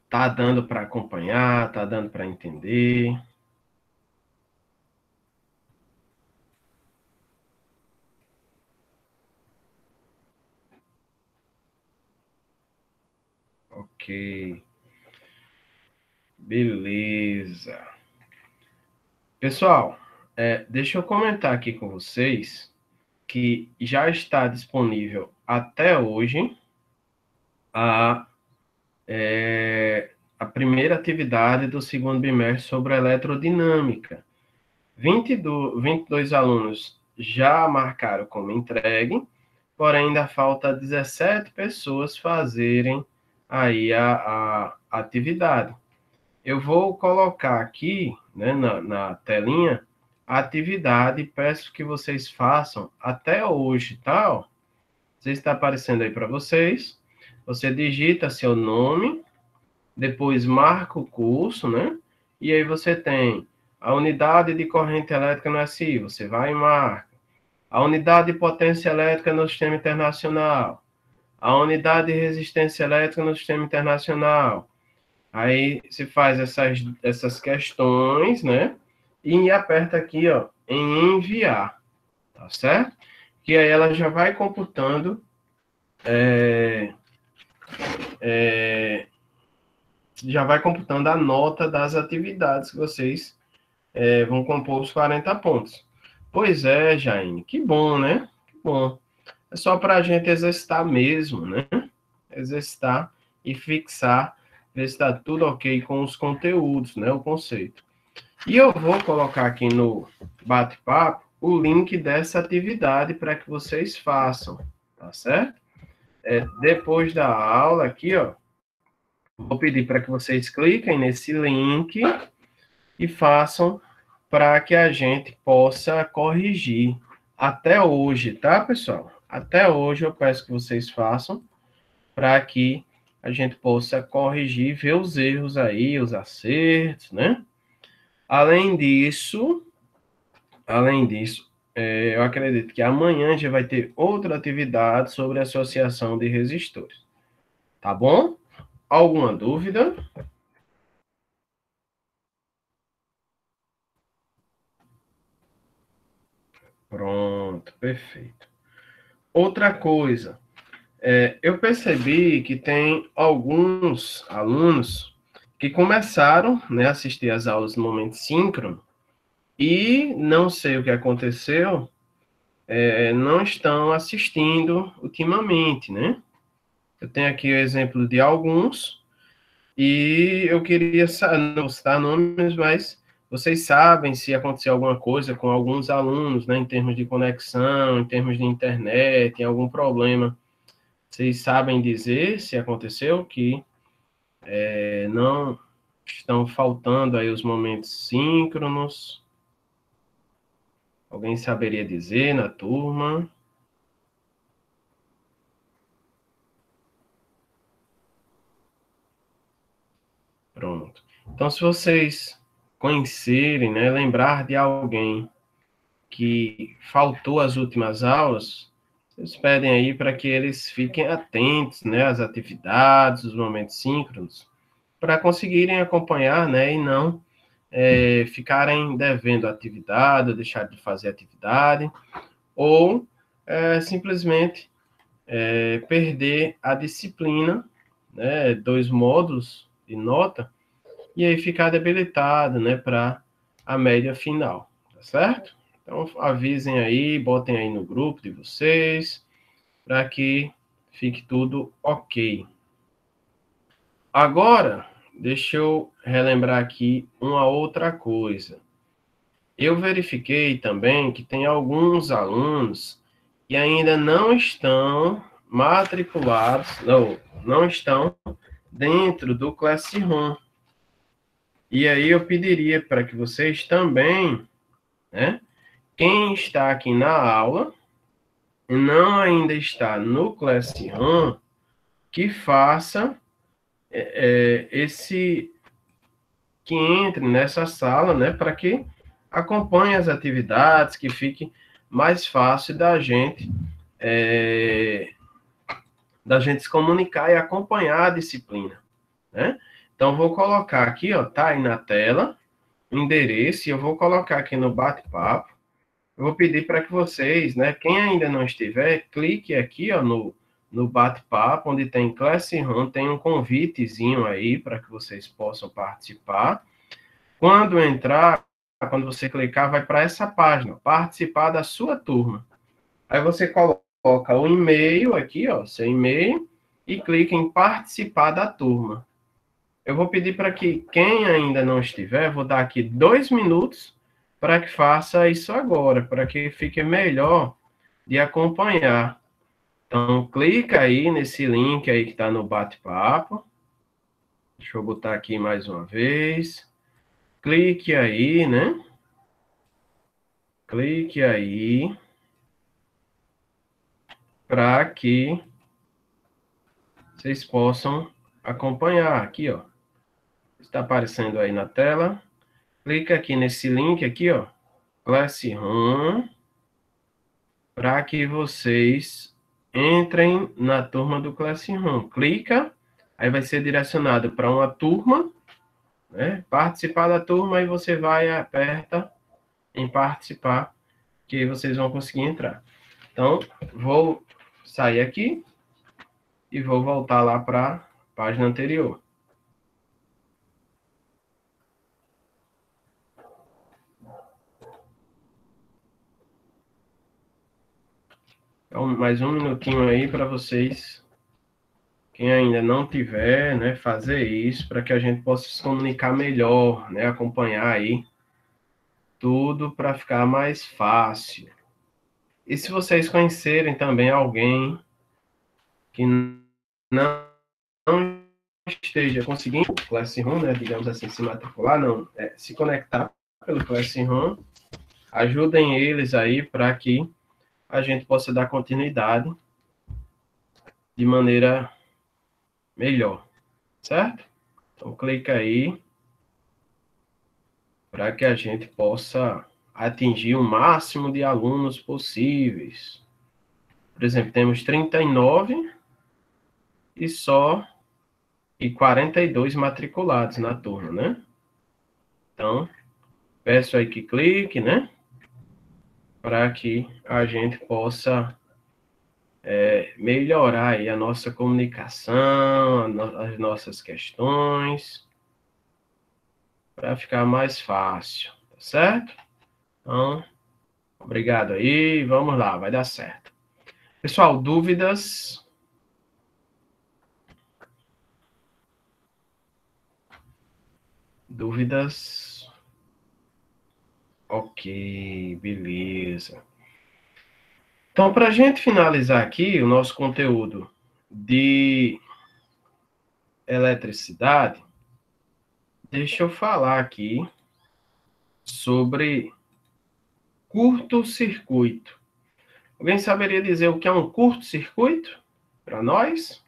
Speaker 1: Tá dando para acompanhar? Tá dando para entender? Ok. Beleza. Pessoal, deixa eu comentar aqui com vocês que já está disponível até hoje a, a primeira atividade do segundo bimestre sobre eletrodinâmica. 22 alunos já marcaram como entregue, porém ainda falta 17 pessoas fazerem aí a atividade. Eu vou colocar aqui, né, na telinha, a atividade, peço que vocês façam até hoje, tá? Ó, você está aparecendo aí para vocês. Você digita seu nome, depois marca o curso, né? E aí você tem a unidade de corrente elétrica no SI, você vai e marca. A unidade de potência elétrica no sistema internacional. A unidade de resistência elétrica no sistema internacional. Aí se faz essas questões, né? E aperta aqui, ó, em enviar, tá certo? Que aí ela já vai computando, já vai computando a nota das atividades que vocês vão compor os 40 pontos. Pois é, Jaine, que bom, né? Que bom. É só para a gente exercitar mesmo, né? Exercitar e fixar, ver se está tudo ok com os conteúdos, né? O conceito. E eu vou colocar aqui no bate-papo o link dessa atividade para que vocês façam, tá certo? Depois da aula aqui, ó, vou pedir para que vocês cliquem nesse link e façam para que a gente possa corrigir até hoje, tá, pessoal? Até hoje eu peço que vocês façam para que a gente possa corrigir, ver os erros aí, os acertos, né? Além disso, eu acredito que amanhã já vai ter outra atividade sobre associação de resistores. Tá bom? Alguma dúvida? Pronto, perfeito. Outra coisa, eu percebi que tem alguns alunos que começaram, né, a assistir às aulas no momento síncrono e não sei o que aconteceu, não estão assistindo ultimamente, né? Eu tenho aqui o exemplo de alguns, e eu queria não citar nomes, mas vocês sabem se aconteceu alguma coisa com alguns alunos, né, em termos de conexão, em termos de internet, em algum problema. Vocês sabem dizer se aconteceu que não estão faltando aí os momentos síncronos? Alguém saberia dizer na turma? Pronto. Então, se vocês conhecerem, né, lembrar de alguém que faltou as últimas aulas, vocês pedem aí para que eles fiquem atentos, né, às atividades, os momentos síncronos, para conseguirem acompanhar, né, e não ficarem devendo atividade, ou deixar de fazer atividade, ou simplesmente perder a disciplina, né, 2 módulos de nota, e aí ficar debilitado, né, para a média final, tá certo? Então, avisem aí, botem aí no grupo de vocês, para que fique tudo ok. Agora, deixa eu relembrar aqui uma outra coisa. Eu verifiquei também que tem alguns alunos que ainda não estão matriculados, não estão dentro do Classroom. E aí eu pediria para que vocês também, né, quem está aqui na aula e não ainda está no Classroom, que faça que entre nessa sala, né, para que acompanhe as atividades, que fique mais fácil da gente se comunicar e acompanhar a disciplina, né? Então, vou colocar aqui, ó, tá aí na tela, o endereço, e eu vou colocar aqui no bate-papo. Eu vou pedir para que vocês, né, quem ainda não estiver, clique aqui, ó, no bate-papo, onde tem Classroom, tem um convitezinho aí para que vocês possam participar. Quando entrar, quando você clicar, vai para essa página, participar da sua turma. Aí você coloca o e-mail aqui, ó, seu e-mail, e clica em participar da turma. Eu vou pedir para que quem ainda não estiver, vou dar aqui 2 minutos para que faça isso agora, para que fique melhor de acompanhar. Então, clica aí nesse link aí que está no bate-papo. Deixa eu botar aqui mais uma vez. Clique aí, né? Clique aí para que vocês possam acompanhar aqui, ó. Está aparecendo aí na tela. Clica aqui nesse link aqui, ó, Classroom, para que vocês entrem na turma do Classroom. Clica, aí vai ser direcionado para uma turma, né? Participar da turma, aí você vai e aperta em participar, que vocês vão conseguir entrar. Então, vou sair aqui e vou voltar lá para a página anterior. Então, mais um minutinho aí para vocês, quem ainda não tiver, né, fazer isso para que a gente possa se comunicar melhor, né, acompanhar aí tudo para ficar mais fácil. E se vocês conhecerem também alguém que não esteja conseguindo o Classroom, né, digamos assim, se matricular, não, se conectar pelo Classroom, ajudem eles aí para que a gente possa dar continuidade de maneira melhor, certo? Então, clica aí para que a gente possa atingir o máximo de alunos possíveis. Por exemplo, temos 39 e só 42 matriculados na turma, né? Então, peço aí que clique, né? Para que a gente possa melhorar aí a nossa comunicação, as nossas questões, para ficar mais fácil, tá certo? Então, obrigado aí, vamos lá, vai dar certo. Pessoal, dúvidas? Dúvidas? Ok, beleza. Então, para a gente finalizar aqui o nosso conteúdo de eletricidade, deixa eu falar aqui sobre curto-circuito. Alguém saberia dizer o que é um curto-circuito para nós?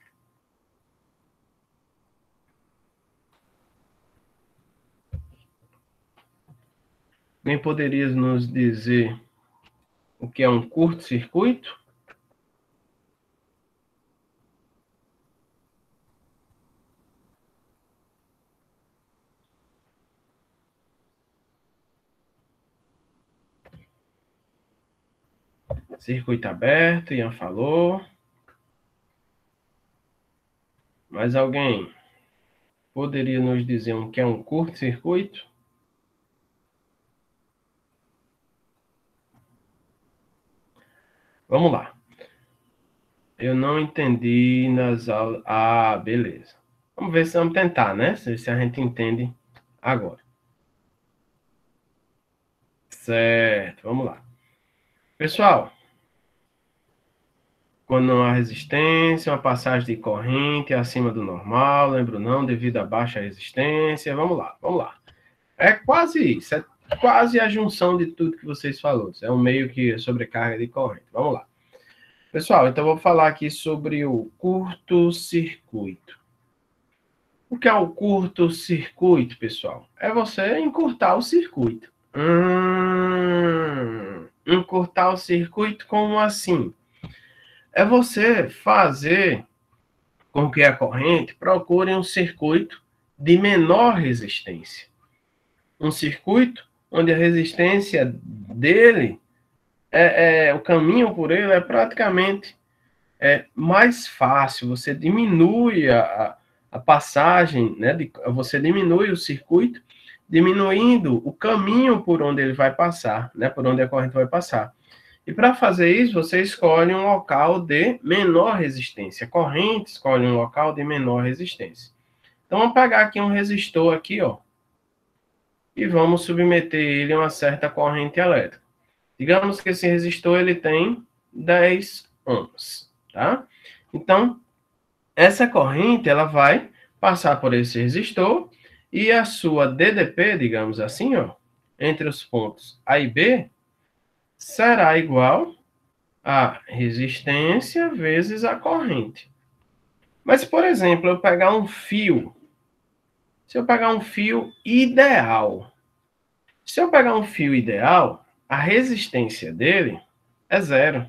Speaker 1: Alguém poderia nos dizer o que é um curto-circuito? Circuito aberto, Ian falou. Mais alguém poderia nos dizer o que é um curto-circuito? Vamos lá. Eu não entendi nas aulas. Ah, beleza. Vamos ver se vamos tentar, né? Se a gente entende agora. Certo, vamos lá. Pessoal, quando não há resistência, uma passagem de corrente acima do normal, lembro não, devido à baixa resistência. Vamos lá, vamos lá. É quase isso, é quase a junção de tudo que vocês falaram. É um meio que sobrecarga de corrente. Vamos lá. Pessoal, então eu vou falar aqui sobre o curto-circuito. O que é o curto-circuito, pessoal? É você encurtar o circuito. Encurtar o circuito como assim? É você fazer com que a corrente procure um circuito de menor resistência. Um circuito onde a resistência dele, o caminho por ele é praticamente mais fácil. Você diminui a passagem, né? Você diminui o circuito, diminuindo o caminho por onde ele vai passar, né? Por onde a corrente vai passar. E para fazer isso, você escolhe um local de menor resistência. A corrente escolhe um local de menor resistência. Então, vamos pegar aqui um resistor aqui, ó, e vamos submeter ele a uma certa corrente elétrica. Digamos que esse resistor ele tem 10 ohms, tá? Então, essa corrente ela vai passar por esse resistor e a sua DDP, digamos assim, ó, entre os pontos A e B, será igual a resistência vezes a corrente. Mas, por exemplo, eu pegar um fio, se eu pegar um fio ideal, a resistência dele é zero.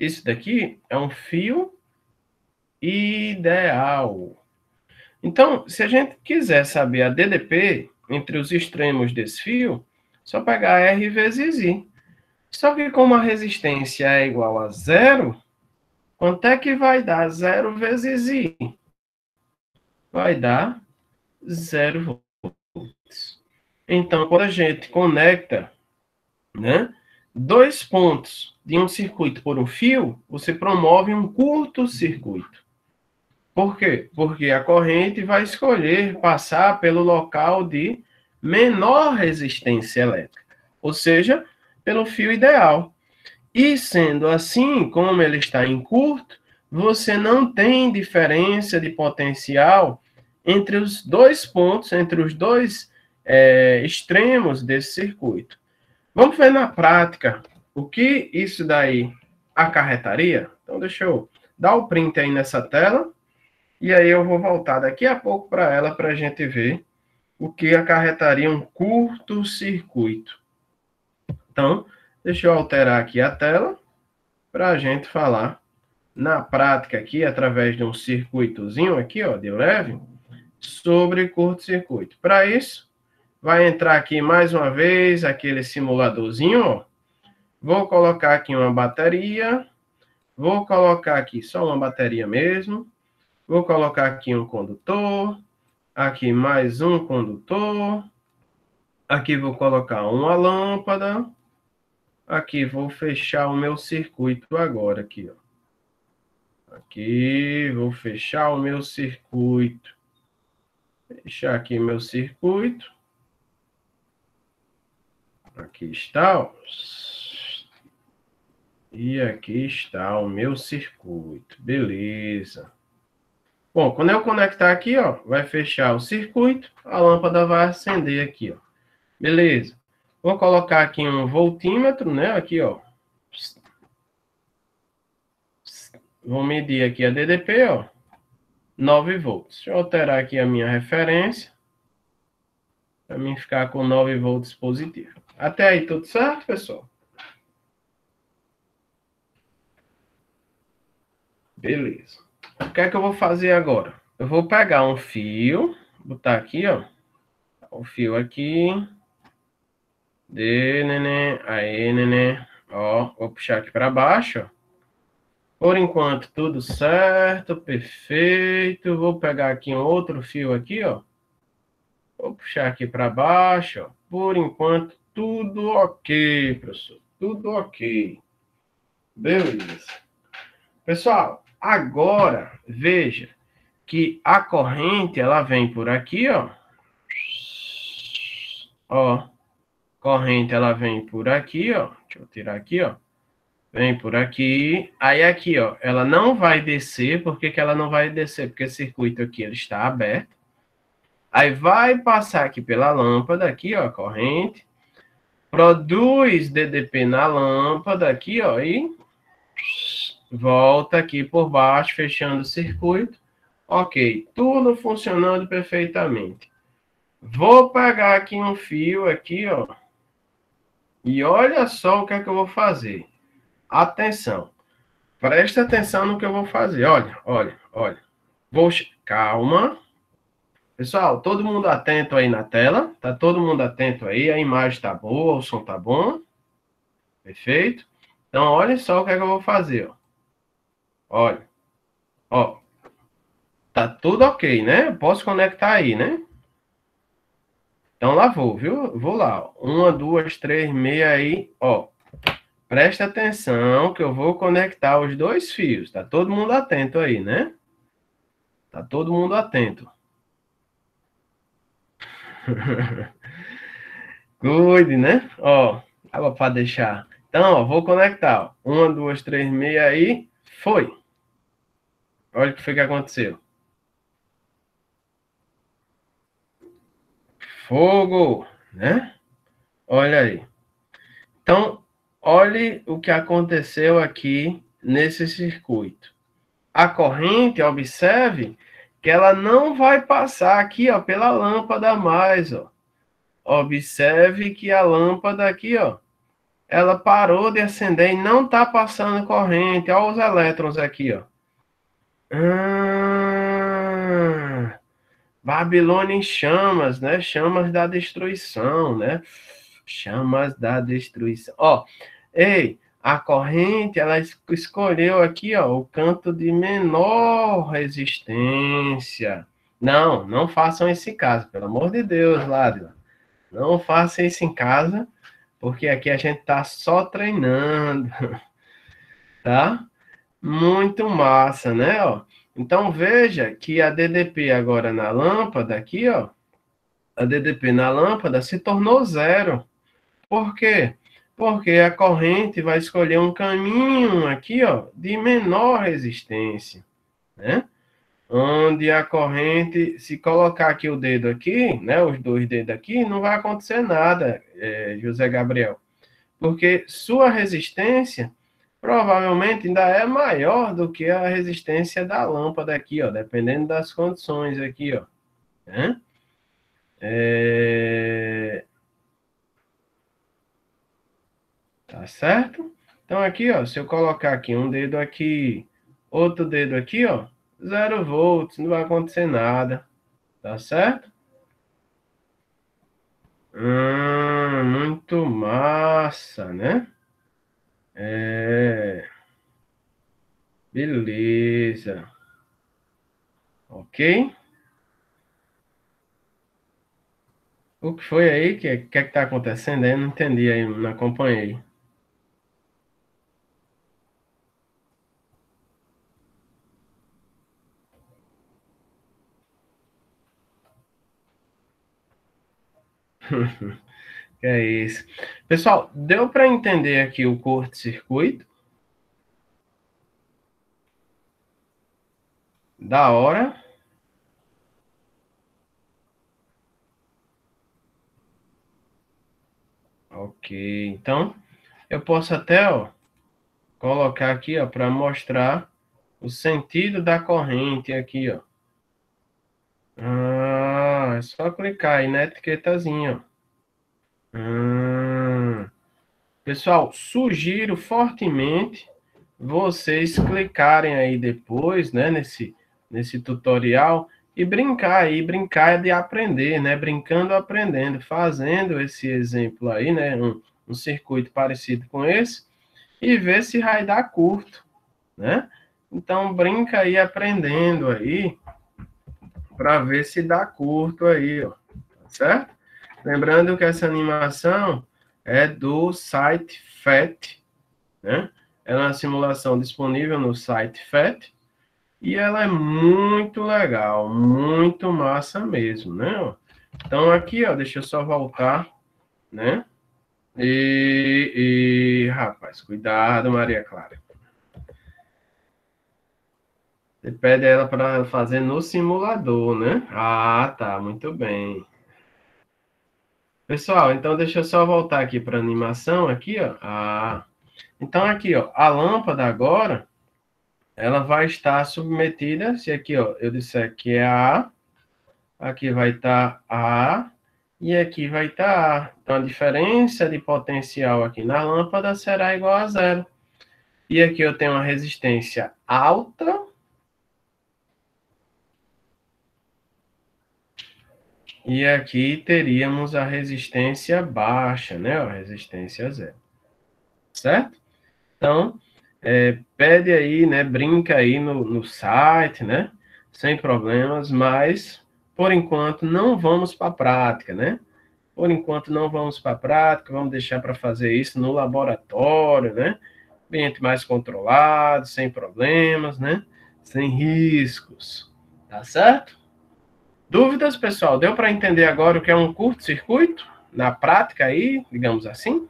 Speaker 1: Isso daqui é um fio ideal. Então, se a gente quiser saber a DDP entre os extremos desse fio, só pegar R vezes I. Só que como a resistência é igual a zero, quanto é que vai dar 0 vezes I? Vai dar 0 volts. Então, quando a gente conecta, né, dois pontos de um circuito por um fio, você promove um curto-circuito. Por quê? Porque a corrente vai escolher passar pelo local de menor resistência elétrica, ou seja, pelo fio ideal. E sendo assim, como ele está em curto, você não tem diferença de potencial entre os dois pontos, entre os dois extremos desse circuito. Vamos ver na prática o que isso daí acarretaria? Então, deixa eu dar o print aí nessa tela. E aí eu vou voltar daqui a pouco para ela para a gente ver o que acarretaria um curto-circuito. Então, deixa eu alterar aqui a tela para a gente falar na prática aqui, através de um circuitozinho aqui, ó, de leve, sobre curto-circuito. Para isso, vai entrar aqui mais uma vez aquele simuladorzinho, ó. Vou colocar aqui uma bateria, vou colocar aqui só uma bateria mesmo, vou colocar aqui um condutor, aqui mais um condutor, aqui vou colocar uma lâmpada, aqui vou fechar o meu circuito agora, aqui, ó. Aqui, vou fechar o meu circuito. Fechar aqui meu circuito. Aqui está, ó. E aqui está o meu circuito. Beleza. Bom, quando eu conectar aqui, ó, vai fechar o circuito, a lâmpada vai acender aqui, ó. Beleza. Vou colocar aqui um voltímetro, né? Aqui, ó. Vou medir aqui a DDP, ó. 9 volts. Deixa eu alterar aqui a minha referência. Para mim ficar com 9 volts positivo. Até aí tudo certo, pessoal? Beleza. O que é que eu vou fazer agora? Eu vou pegar um fio, botar aqui, ó. O fio aqui. De, neném. Aí, neném. Ó, vou puxar aqui para baixo, ó. Por enquanto, tudo certo, perfeito. Vou pegar aqui um outro fio aqui, ó. Vou puxar aqui para baixo, ó. Por enquanto, tudo ok, professor. Tudo ok. Beleza. Pessoal, agora, veja que a corrente, ela vem por aqui, ó. Ó, corrente, ela vem por aqui, ó. Deixa eu tirar aqui, ó. Vem por aqui. Aí aqui, ó, ela não vai descer. Por que que ela não vai descer? Porque o circuito aqui ele está aberto. Aí vai passar aqui pela lâmpada, aqui, ó, corrente. Produz DDP na lâmpada aqui, ó, e volta aqui por baixo, fechando o circuito. Ok, tudo funcionando perfeitamente. Vou pegar aqui um fio aqui, ó. E olha só o que é que eu vou fazer. Atenção. Presta atenção no que eu vou fazer. Olha, olha, olha. Calma. Pessoal, todo mundo atento aí na tela. Tá todo mundo atento aí. A imagem tá boa, o som tá bom. Perfeito? Então, olha só o que é que eu vou fazer, ó. Olha. Ó. Tá tudo ok, né? Posso conectar aí, né? Então, lá vou, viu? Vou lá. 1, 2, 3, meia aí, ó. Presta atenção que eu vou conectar os dois fios. Tá todo mundo atento aí, né? Tá todo mundo atento. Cuide, né? Ó, água para deixar. Então, ó, vou conectar. Ó. 1, 2, 3, meia aí. Foi. Olha o que foi que aconteceu. Fogo, né? Olha aí. Então, olhe o que aconteceu aqui nesse circuito. A corrente, observe que ela não vai passar aqui, ó, pela lâmpada mais, ó. Observe que a lâmpada aqui, ó, ela parou de acender e não está passando corrente. Olha os elétrons aqui, ó. Babilônia em chamas, né? Chamas da destruição, né? Chamas da destruição. Ó, ei, a corrente, ela escolheu aqui, ó, o canto de menor resistência. Não, não façam esse caso, pelo amor de Deus, Ládila. Não façam isso em casa, porque aqui a gente tá só treinando, tá? Muito massa, né, ó? Então veja que a DDP agora na lâmpada aqui, ó, a DDP na lâmpada se tornou zero. Por quê? Porque a corrente vai escolher um caminho aqui, ó, de menor resistência, né? Onde a corrente, se colocar aqui o dedo aqui, né, os dois dedos aqui, não vai acontecer nada, José Gabriel, porque sua resistência provavelmente ainda é maior do que a resistência da lâmpada aqui, ó, dependendo das condições aqui, ó, né? Tá certo? Então aqui, ó, se eu colocar aqui um dedo aqui, outro dedo aqui, ó, 0 volts, não vai acontecer nada, tá certo? Muito massa, né? Beleza. Ok? O que foi aí? O que é que tá acontecendo aí? Eu não entendi aí, não acompanhei. Que é isso. Pessoal, deu para entender aqui o curto-circuito? Da hora. Ok. Então, eu posso até, ó, colocar aqui, ó, para mostrar o sentido da corrente aqui, ó. É só clicar aí na etiquetazinha, ó. Pessoal, sugiro fortemente vocês clicarem aí depois, né, nesse tutorial e brincar aí, brincar de aprender, né, brincando, aprendendo, fazendo esse exemplo aí, né, um circuito parecido com esse, e ver se vai dar curto, né? Então, brinca aí aprendendo aí, para ver se dá curto aí, ó, certo? Lembrando que essa animação é do site FET, né? É uma simulação disponível no site FET, e ela é muito legal, muito massa mesmo, né? Então, aqui, ó, deixa eu só voltar, né? Rapaz, cuidado, Maria Clara. Você pede ela para fazer no simulador, né? Ah, tá, muito bem. Pessoal, então deixa eu só voltar aqui para a animação, aqui, ó. Então aqui, ó, a lâmpada agora, ela vai estar submetida, se aqui, ó, eu disser que é A, aqui vai estar A, e aqui vai estar A. Então a diferença de potencial aqui na lâmpada será igual a zero. E aqui eu tenho uma resistência alta, e aqui teríamos a resistência baixa, né? A resistência zero. Certo? Então, pede aí, né? Brinca aí no site, né? Sem problemas, mas por enquanto não vamos para a prática, né? Por enquanto não vamos para a prática, vamos deixar para fazer isso no laboratório, né? Ambiente mais controlado, sem problemas, né? Sem riscos. Tá certo? Dúvidas, pessoal? Deu para entender agora o que é um curto-circuito? Na prática aí, digamos assim?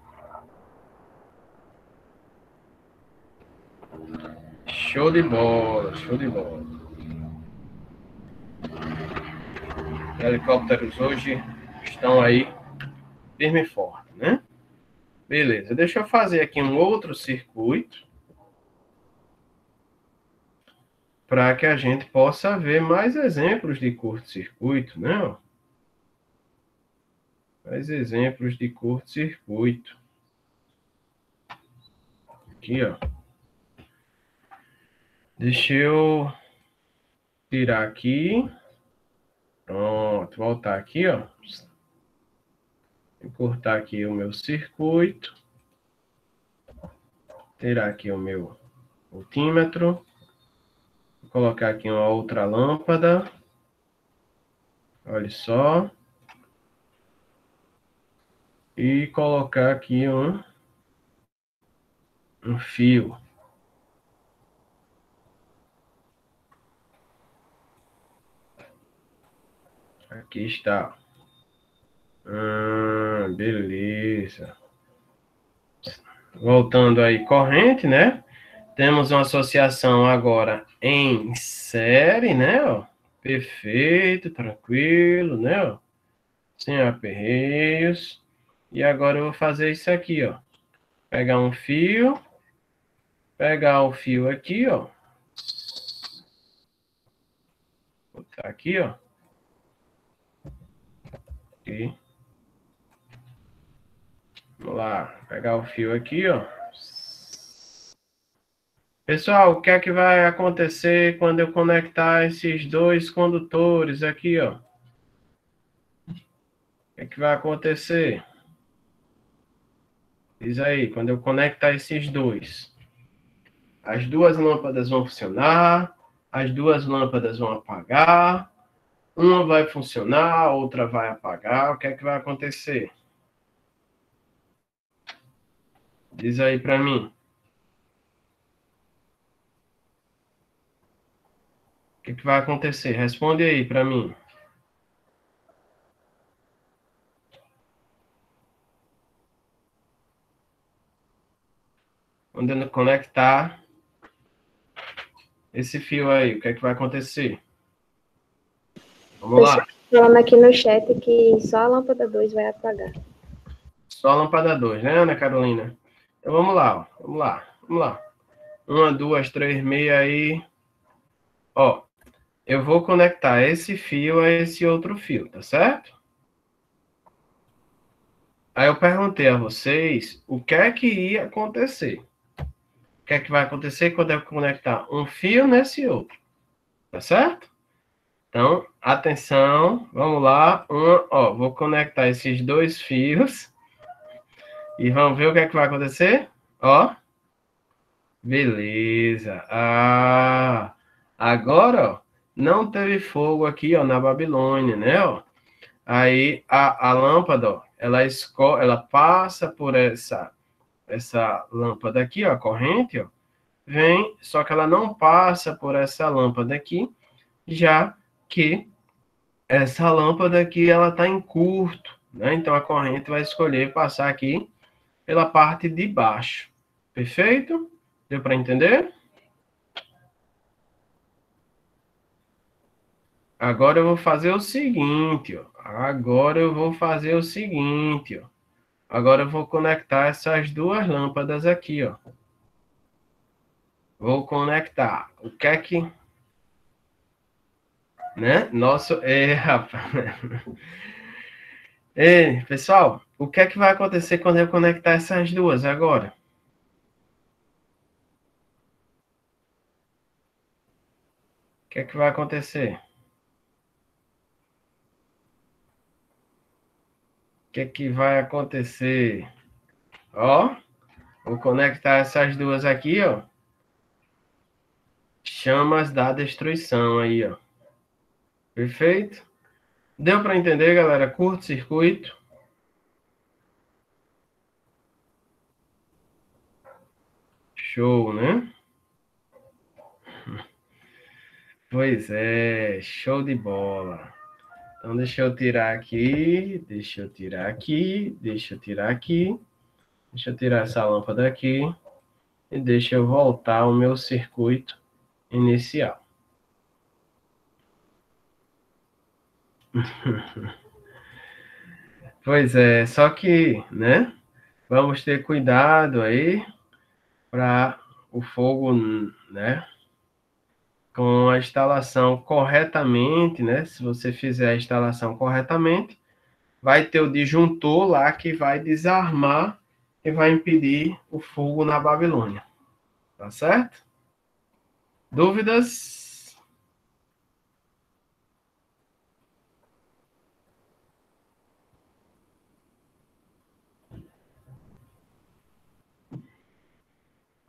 Speaker 1: Show de bola, show de bola. Helicópteros hoje estão aí firme e forte, né? Beleza, deixa eu fazer aqui um outro circuito para que a gente possa ver mais exemplos de curto-circuito, né? Mais exemplos de curto-circuito. Aqui, ó. Deixa eu tirar aqui. Pronto, voltar aqui, ó. Encurtar aqui o meu circuito. Tirar aqui o meu multímetro. Vou colocar aqui uma outra lâmpada. Olha só. E colocar aqui um fio. Aqui está. Beleza. Voltando aí, corrente, né? Temos uma associação agora em série, né? Ó. Perfeito, tranquilo, né? Ó. Sem aperreios. E agora eu vou fazer isso aqui, ó. Pegar um fio. Pegar o fio aqui, ó. Botar aqui, ó. Aqui. Vamos lá. Pegar o fio aqui, ó. Pessoal, o que é que vai acontecer quando eu conectar esses dois condutores aqui, ó? O que é que vai acontecer? Diz aí, quando eu conectar esses dois. As duas lâmpadas vão funcionar, as duas lâmpadas vão apagar, uma vai funcionar, outra vai apagar. O que é que vai acontecer? Diz aí para mim. O que é que vai acontecer? Responde aí para mim. Quando eu conectar esse fio aí, o que é que vai acontecer? Vamos lá.
Speaker 2: Falando aqui no chat que só a lâmpada 2 vai apagar.
Speaker 1: Só a lâmpada 2, né, Ana Carolina? Então vamos lá, ó. Vamos lá, vamos lá. 1, 2, 3, meia aí. Ó, eu vou conectar esse fio a esse outro fio, tá certo? Aí eu perguntei a vocês o que é que ia acontecer. O que é que vai acontecer quando eu conectar um fio nesse outro, tá certo? Então, atenção, vamos lá. Ó, vou conectar esses dois fios e vamos ver o que é que vai acontecer. Ó, Beleza. Ah, agora, ó, não teve fogo aqui, ó, na Babilônia, né, ó. Aí a lâmpada, ó, ela passa por essa lâmpada aqui, ó, a corrente, ó, vem, só que ela não passa por essa lâmpada aqui, já que essa lâmpada aqui ela está em curto, né? Então a corrente vai escolher passar aqui pela parte de baixo. Perfeito? Deu para entender? Agora eu vou fazer o seguinte, ó. Agora eu vou fazer o seguinte, ó. Agora eu vou conectar essas duas lâmpadas aqui, ó. Vou conectar. O que é que, né? Nosso, rapaz. Ei, pessoal, o que é que vai acontecer quando eu conectar essas duas agora? O que é que vai acontecer? O que é que vai acontecer? Ó, vou conectar essas duas aqui, ó. Chamas da destruição aí, ó. Perfeito? Deu para entender, galera? Curto-circuito. Show, né? Pois é, show de bola. Então, deixa eu tirar aqui, deixa eu tirar aqui, deixa eu tirar aqui, deixa eu tirar essa lâmpada aqui e deixa eu voltar ao meu circuito inicial. Pois é, só que, né? Vamos ter cuidado aí para o fogo, né? Com a instalação corretamente, né? Se você fizer a instalação corretamente, vai ter o disjuntor lá que vai desarmar e vai impedir o fogo na Babilônia. Tá certo? Dúvidas?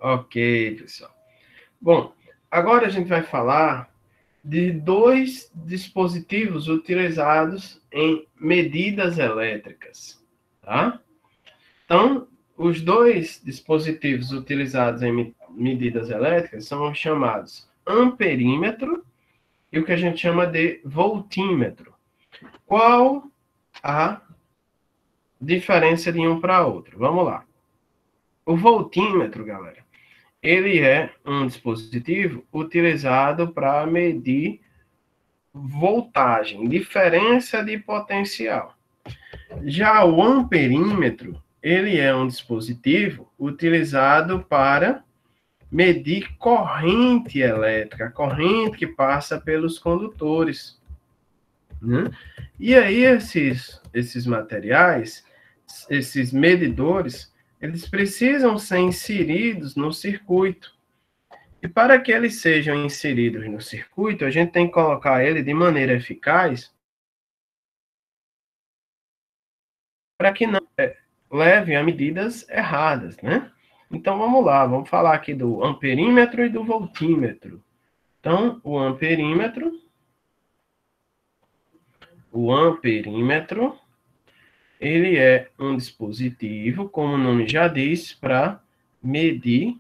Speaker 1: Ok, pessoal. Bom, agora a gente vai falar de dois dispositivos utilizados em medidas elétricas, tá? Então, os dois dispositivos utilizados em medidas elétricas são chamados amperímetro e o que a gente chama de voltímetro. Qual a diferença de um para outro? Vamos lá. O voltímetro, galera, ele é um dispositivo utilizado para medir voltagem, diferença de potencial. Já o amperímetro, ele é um dispositivo utilizado para medir corrente elétrica, a corrente que passa pelos condutores, né? E aí esses materiais, esses medidores, eles precisam ser inseridos no circuito. E para que eles sejam inseridos no circuito, a gente tem que colocar ele de maneira eficaz para que não leve a medidas erradas, né? Então vamos lá, vamos falar aqui do amperímetro e do voltímetro. Então, o amperímetro, ele é um dispositivo, como o nome já diz, para medir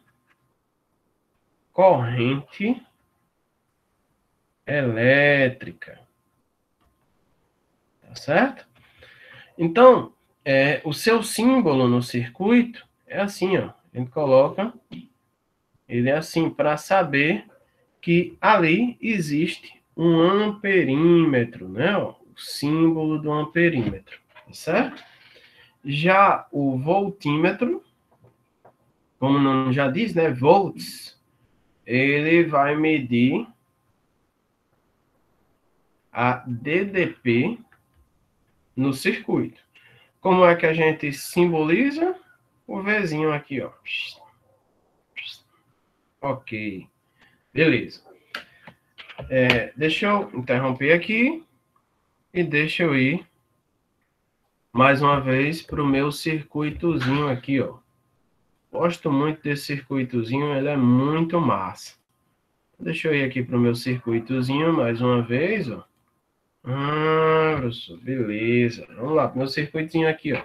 Speaker 1: corrente elétrica. Tá certo? Então, o seu símbolo no circuito é assim, ó. A gente coloca, ele é assim, para saber que ali existe um amperímetro, né? Ó, o símbolo do amperímetro, tá certo? Já o voltímetro, como o nome já diz, né? Volts, ele vai medir a DDP no circuito. Como é que a gente simboliza? O Vzinho aqui, ó. Ok. Beleza. Deixa eu interromper aqui e deixa eu ir mais uma vez para o meu circuitozinho aqui, ó. Gosto muito desse circuitozinho, ele é muito massa. Deixa eu ir aqui para o meu circuitozinho mais uma vez, ó. Professor, beleza. Vamos lá, meu circuitinho aqui, ó.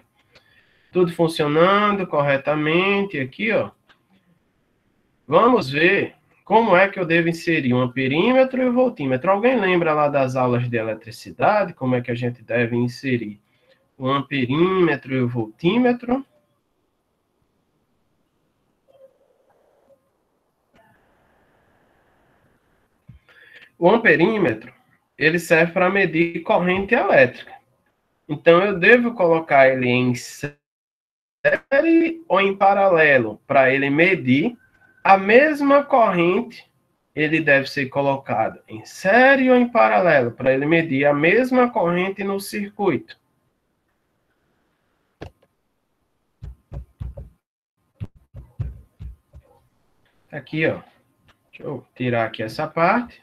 Speaker 1: Tudo funcionando corretamente aqui, ó. Vamos ver como é que eu devo inserir um amperímetro e um voltímetro. Alguém lembra lá das aulas de eletricidade, como é que a gente deve inserir o amperímetro e o voltímetro? O amperímetro, ele serve para medir corrente elétrica. Então, eu devo colocar ele em série ou em paralelo para ele medir a mesma corrente. Ele deve ser colocado em série ou em paralelo para ele medir a mesma corrente no circuito. Aqui, ó. Deixa eu tirar aqui essa parte.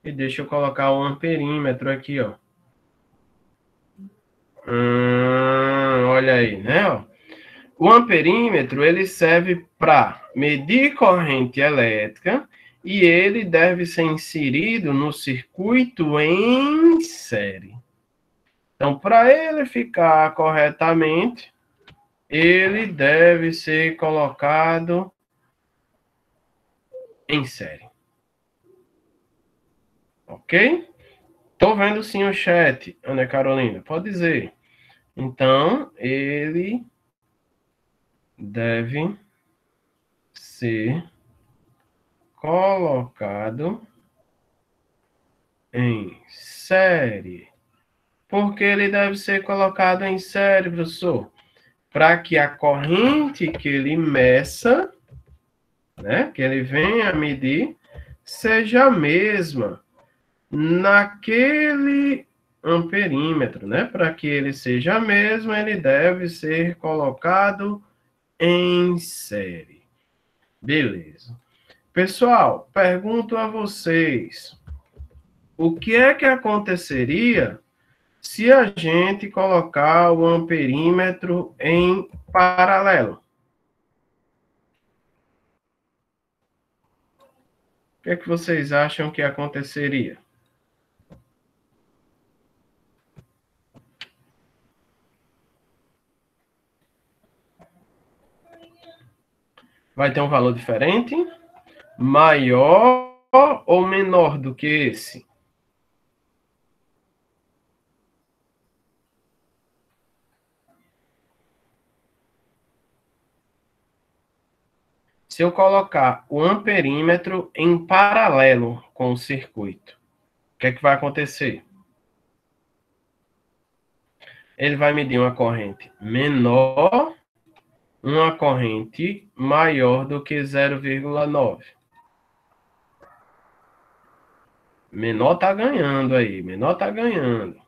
Speaker 1: E deixa eu colocar o amperímetro aqui, ó. Olha aí, né? Ó. O amperímetro, ele serve para medir corrente elétrica e ele deve ser inserido no circuito em série. Então, para ele ficar corretamente, ele deve ser colocado em série. Ok? Estou vendo sim o chat, Ana Carolina. Pode dizer. Então, ele deve ser colocado em série. Por que ele deve ser colocado em série, professor? Para que a corrente que ele meça, né, que ele venha a medir, seja a mesma naquele amperímetro, né? Para que ele seja a mesma, ele deve ser colocado em série. Beleza. Pessoal, pergunto a vocês, o que é que aconteceria se a gente colocar o amperímetro em paralelo? O que é que vocês acham que aconteceria? Vai ter um valor diferente? Maior ou menor do que esse? Se eu colocar o amperímetro em paralelo com o circuito, o que é que vai acontecer? Ele vai medir uma corrente menor, uma corrente maior do que 0,9. Menor tá ganhando aí, menor tá ganhando.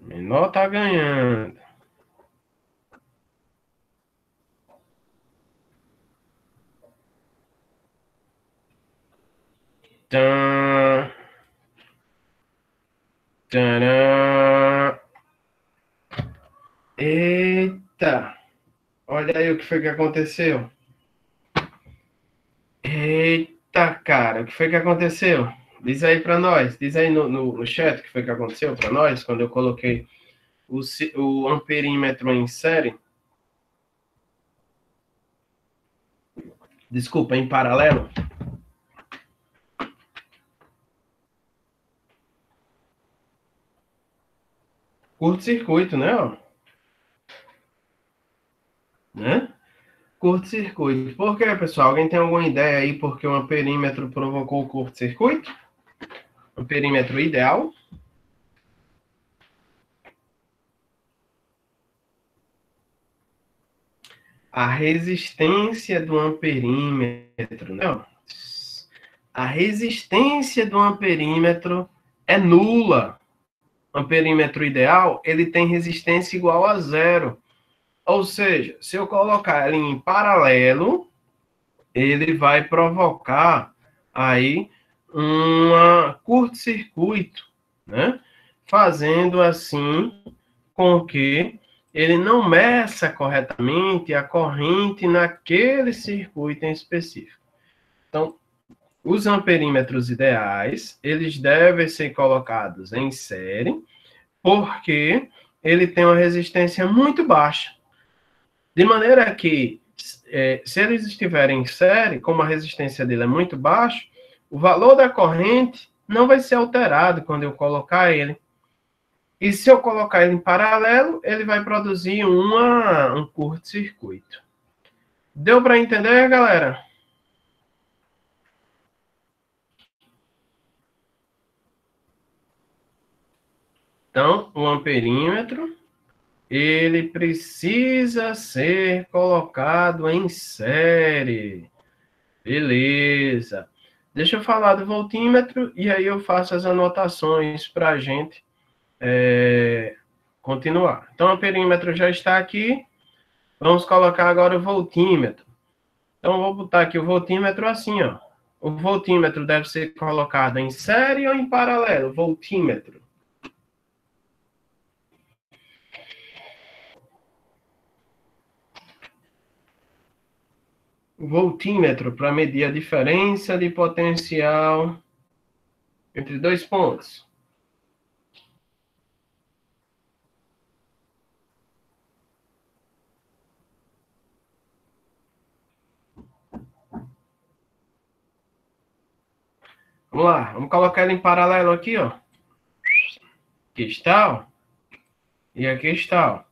Speaker 1: Menor tá ganhando. Tã, tcharam. Eita! Olha aí o que foi que aconteceu. Eita, cara, o que foi que aconteceu? Diz aí para nós, diz aí no chat o que foi que aconteceu para nós quando eu coloquei o amperímetro em série. Desculpa, em paralelo. Curto-circuito, né? Ó. Né? Curto-circuito. Por quê, pessoal? Alguém tem alguma ideia aí porque o amperímetro provocou o curto-circuito? O perímetro ideal? A resistência do amperímetro, né? A resistência do amperímetro é nula. O amperímetro ideal, ele tem resistência igual a zero. Ou seja, se eu colocar ele em paralelo, ele vai provocar aí um curto-circuito, né? Fazendo assim com que ele não meça corretamente a corrente naquele circuito em específico. Então, os amperímetros ideais, eles devem ser colocados em série, porque ele tem uma resistência muito baixa. De maneira que, se eles estiverem em série, como a resistência dele é muito baixa, o valor da corrente não vai ser alterado quando eu colocar ele. E se eu colocar ele em paralelo, ele vai produzir um curto-circuito. Deu para entender, galera? Então, o amperímetro, ele precisa ser colocado em série. Beleza. Deixa eu falar do voltímetro e aí eu faço as anotações para a gente continuar. Então, o perímetro já está aqui. Vamos colocar agora o voltímetro. Então, eu vou botar aqui o voltímetro assim, ó. O voltímetro deve ser colocado em série ou em paralelo? Voltímetro. O voltímetro para medir a diferença de potencial entre dois pontos. Vamos lá, vamos colocar ele em paralelo aqui, ó. Aqui está, ó. E aqui está, ó.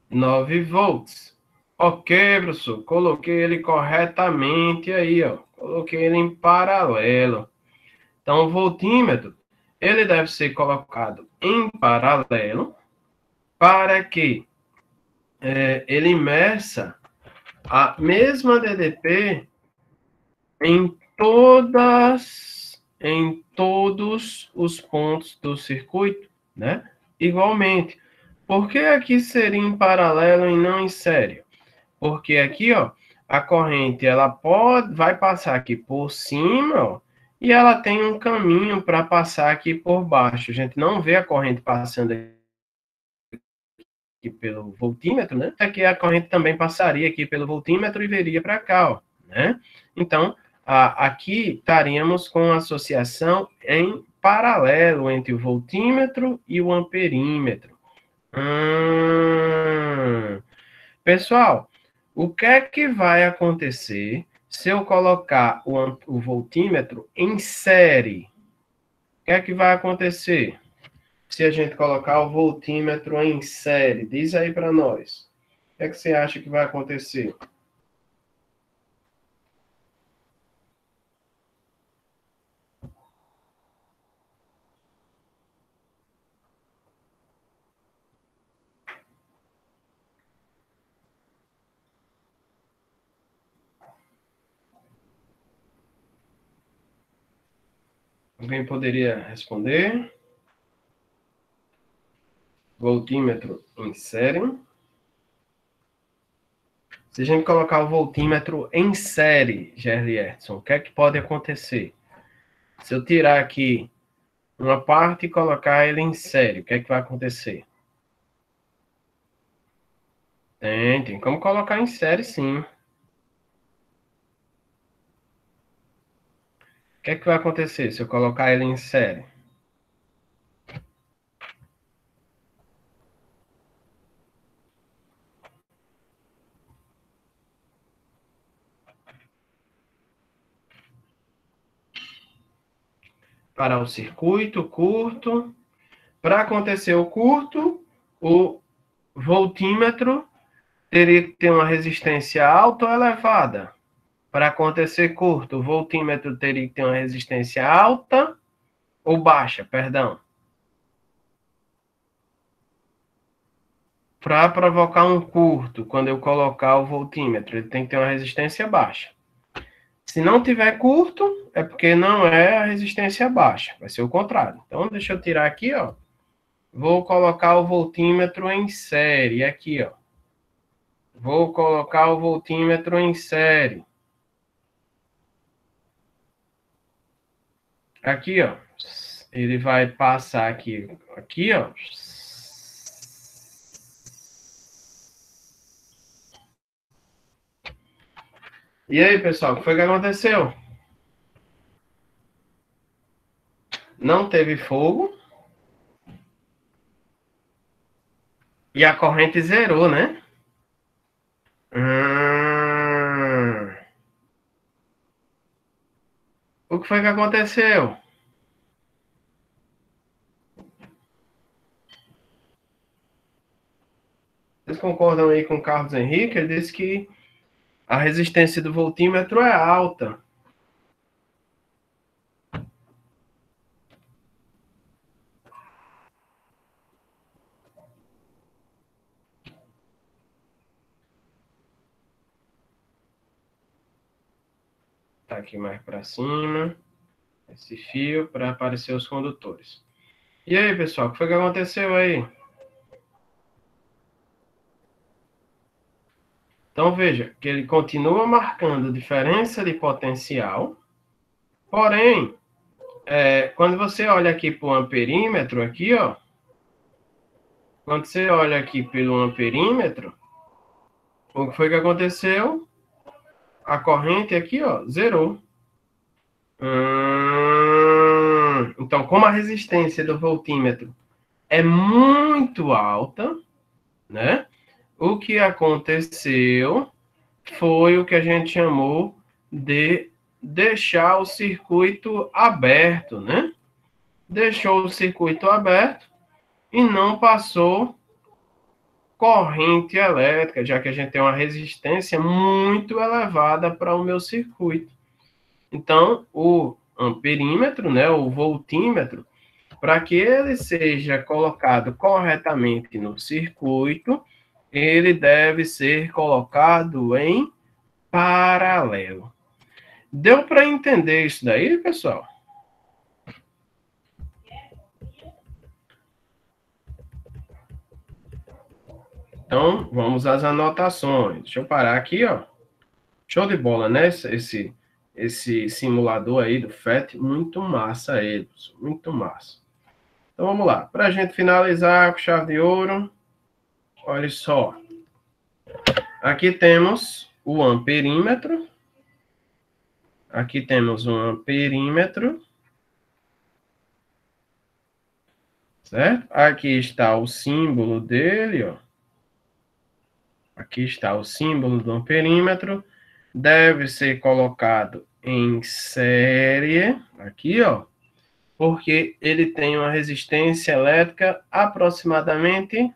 Speaker 1: 9 volts. Ok, professor, coloquei ele corretamente aí, ó. Coloquei ele em paralelo. Então, o voltímetro, ele deve ser colocado em paralelo para que ele meça a mesma DDP em todos os pontos do circuito, né? Igualmente. Por que aqui seria em paralelo e não em série? Porque aqui, ó, a corrente ela vai passar aqui por cima, ó, e ela tem um caminho para passar aqui por baixo. A gente não vê a corrente passando aqui pelo voltímetro, né? Aqui a corrente também passaria aqui pelo voltímetro e viria para cá, ó, né? Então, aqui estaríamos com associação em paralelo entre o voltímetro e o amperímetro. Pessoal, o que é que vai acontecer se eu colocar o voltímetro em série? O que é que vai acontecer se a gente colocar o voltímetro em série? Diz aí para nós. O que é que você acha que vai acontecer? Alguém poderia responder? Voltímetro em série. Se a gente colocar o voltímetro em série, Gerlierson, o que é que pode acontecer? Se eu tirar aqui uma parte e colocar ele em série, o que é que vai acontecer? Tem como colocar em série, sim. O que é que vai acontecer se eu colocar ele em série? Para o circuito curto. Para acontecer o curto, o voltímetro teria que ter uma resistência alta ou elevada. Para acontecer curto, o voltímetro teria que ter uma resistência alta ou baixa, perdão. Para provocar um curto, quando eu colocar o voltímetro, ele tem que ter uma resistência baixa. Se não tiver curto, é porque não é a resistência baixa, vai ser o contrário. Então, deixa eu tirar aqui, ó. Vou colocar o voltímetro em série, aqui, ó. Vou colocar o voltímetro em série. Aqui, ó. Ele vai passar aqui, ó. E aí, pessoal, o que foi que aconteceu? Não teve fogo e a corrente zerou, né? Hum, o que foi que aconteceu? Vocês concordam aí com o Carlos Henrique? Ele disse que a resistência do voltímetro é alta. Tá aqui mais para cima, esse fio para aparecer os condutores. E aí, pessoal, o que foi que aconteceu aí? Então veja que ele continua marcando diferença de potencial, porém, quando você olha aqui para o amperímetro, aqui, ó, quando você olha aqui pelo amperímetro, o que foi que aconteceu? A corrente aqui, ó, zerou. Então, como a resistência do voltímetro é muito alta, né? O que aconteceu foi o que a gente chamou de deixar o circuito aberto, né? Deixou o circuito aberto e não passou corrente elétrica, já que a gente tem uma resistência muito elevada para o meu circuito. Então, o amperímetro, né, o voltímetro, para que ele seja colocado corretamente no circuito, ele deve ser colocado em paralelo. Deu para entender isso daí, pessoal? Então, vamos às anotações. Deixa eu parar aqui, ó. Show de bola, né? Esse simulador aí do FET, muito massa ele, muito massa. Então, vamos lá. Para a gente finalizar com chave de ouro, olha só. Aqui temos o amperímetro. Aqui temos um amperímetro. Certo? Aqui está o símbolo dele, ó. Aqui está o símbolo do amperímetro. Deve ser colocado em série, aqui, ó, porque ele tem uma resistência elétrica aproximadamente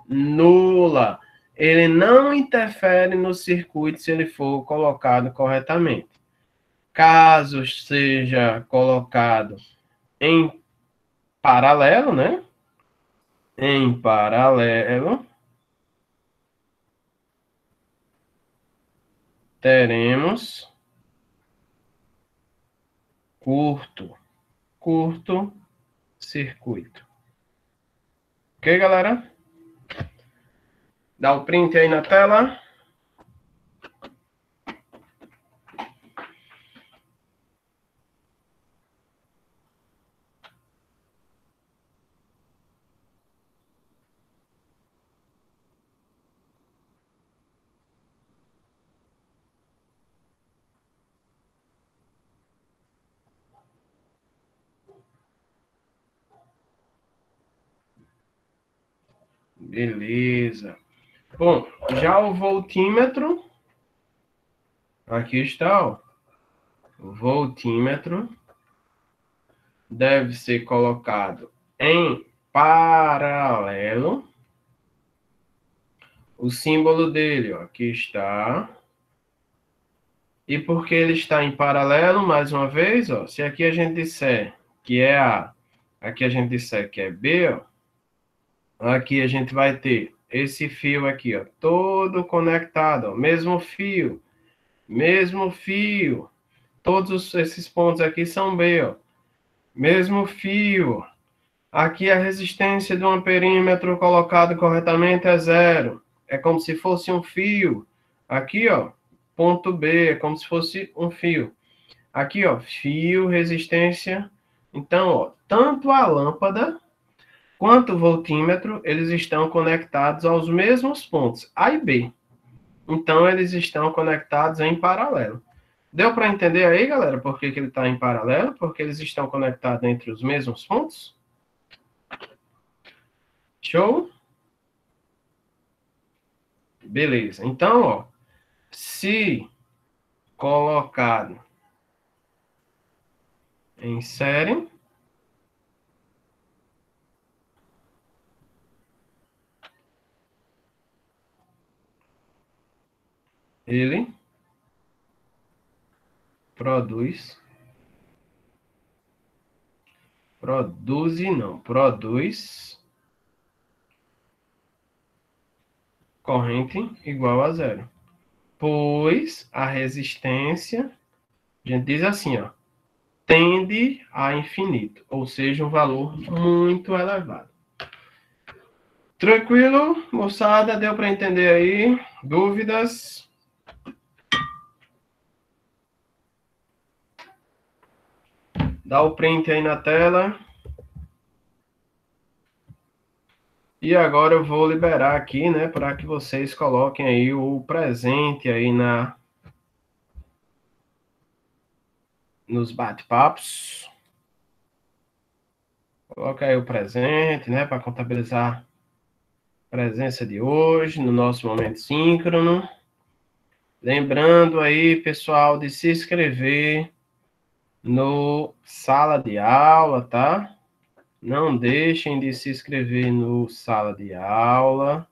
Speaker 1: nula. Ele não interfere no circuito se ele for colocado corretamente. Caso seja colocado em paralelo, né? Em paralelo, teremos curto circuito. Ok, galera? Dá o print aí na tela. Beleza. Bom, já o voltímetro, aqui está, ó. O voltímetro deve ser colocado em paralelo. O símbolo dele, ó, aqui está. E porque ele está em paralelo, mais uma vez, ó, se aqui a gente disser que é A, aqui a gente disser que é B, ó, aqui a gente vai ter esse fio aqui, ó, todo conectado, ó, mesmo fio. Todos esses pontos aqui são B, ó. Mesmo fio. Aqui a resistência de um amperímetro colocado corretamente é zero. É como se fosse um fio. Aqui, ó, ponto B, é como se fosse um fio. Aqui, ó, fio, resistência. Então, ó, tanto a lâmpada quanto o voltímetro, eles estão conectados aos mesmos pontos, A e B. Então, eles estão conectados em paralelo. Deu para entender aí, galera, por que ele está em paralelo? Porque eles estão conectados entre os mesmos pontos? Show? Beleza. Então, ó, se colocado em série, ele produz corrente igual a zero. Pois a resistência, a gente diz assim, ó, tende a infinito, ou seja, um valor muito elevado. Tranquilo, moçada? Deu para entender aí? Dúvidas? Dá o print aí na tela. E agora eu vou liberar aqui, né, para que vocês coloquem aí o presente aí nos bate-papos. Coloca aí o presente, né, para contabilizar a presença de hoje no nosso momento síncrono. Lembrando aí, pessoal, de se inscrever no Sala de Aula, tá? Não deixem de se inscrever no Sala de Aula.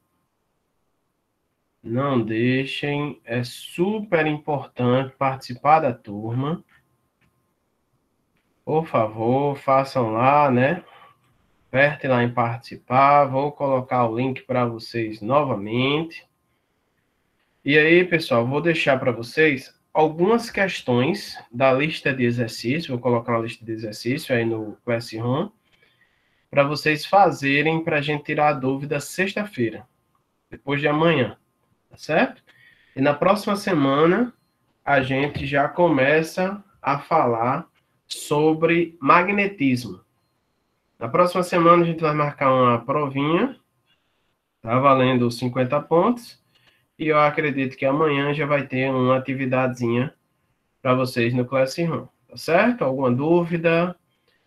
Speaker 1: Não deixem, é super importante participar da turma. Por favor, façam lá, né? Aperte lá em participar. Vou colocar o link para vocês novamente. E aí, pessoal, vou deixar para vocês algumas questões da lista de exercícios. Vou colocar uma lista de exercícios aí no Classroom para vocês fazerem para a gente tirar a dúvida sexta-feira, depois de amanhã, tá certo? E na próxima semana a gente já começa a falar sobre magnetismo. Na próxima semana a gente vai marcar uma provinha, tá valendo 50 pontos, e eu acredito que amanhã já vai ter uma atividadezinha para vocês no Classroom, tá certo? Alguma dúvida,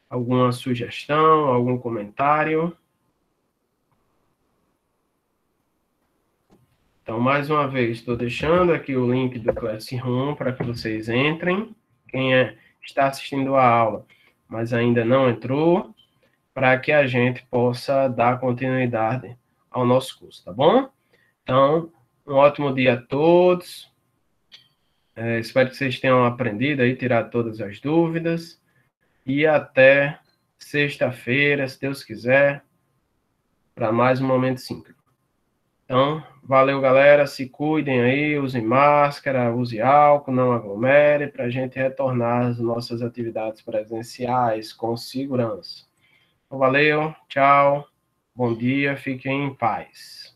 Speaker 1: alguma sugestão, algum comentário? Então, mais uma vez, estou deixando aqui o link do Classroom para que vocês entrem. Quem está assistindo a aula, mas ainda não entrou, para que a gente possa dar continuidade ao nosso curso, tá bom? Então, um ótimo dia a todos. Espero que vocês tenham aprendido aí, tirado todas as dúvidas. E até sexta-feira, se Deus quiser, para mais um Momento Síncrono. Então, valeu, galera. Se cuidem aí, usem máscara, use álcool, não aglomere, para a gente retornar às nossas atividades presenciais com segurança. Então, valeu, tchau, bom dia, fiquem em paz.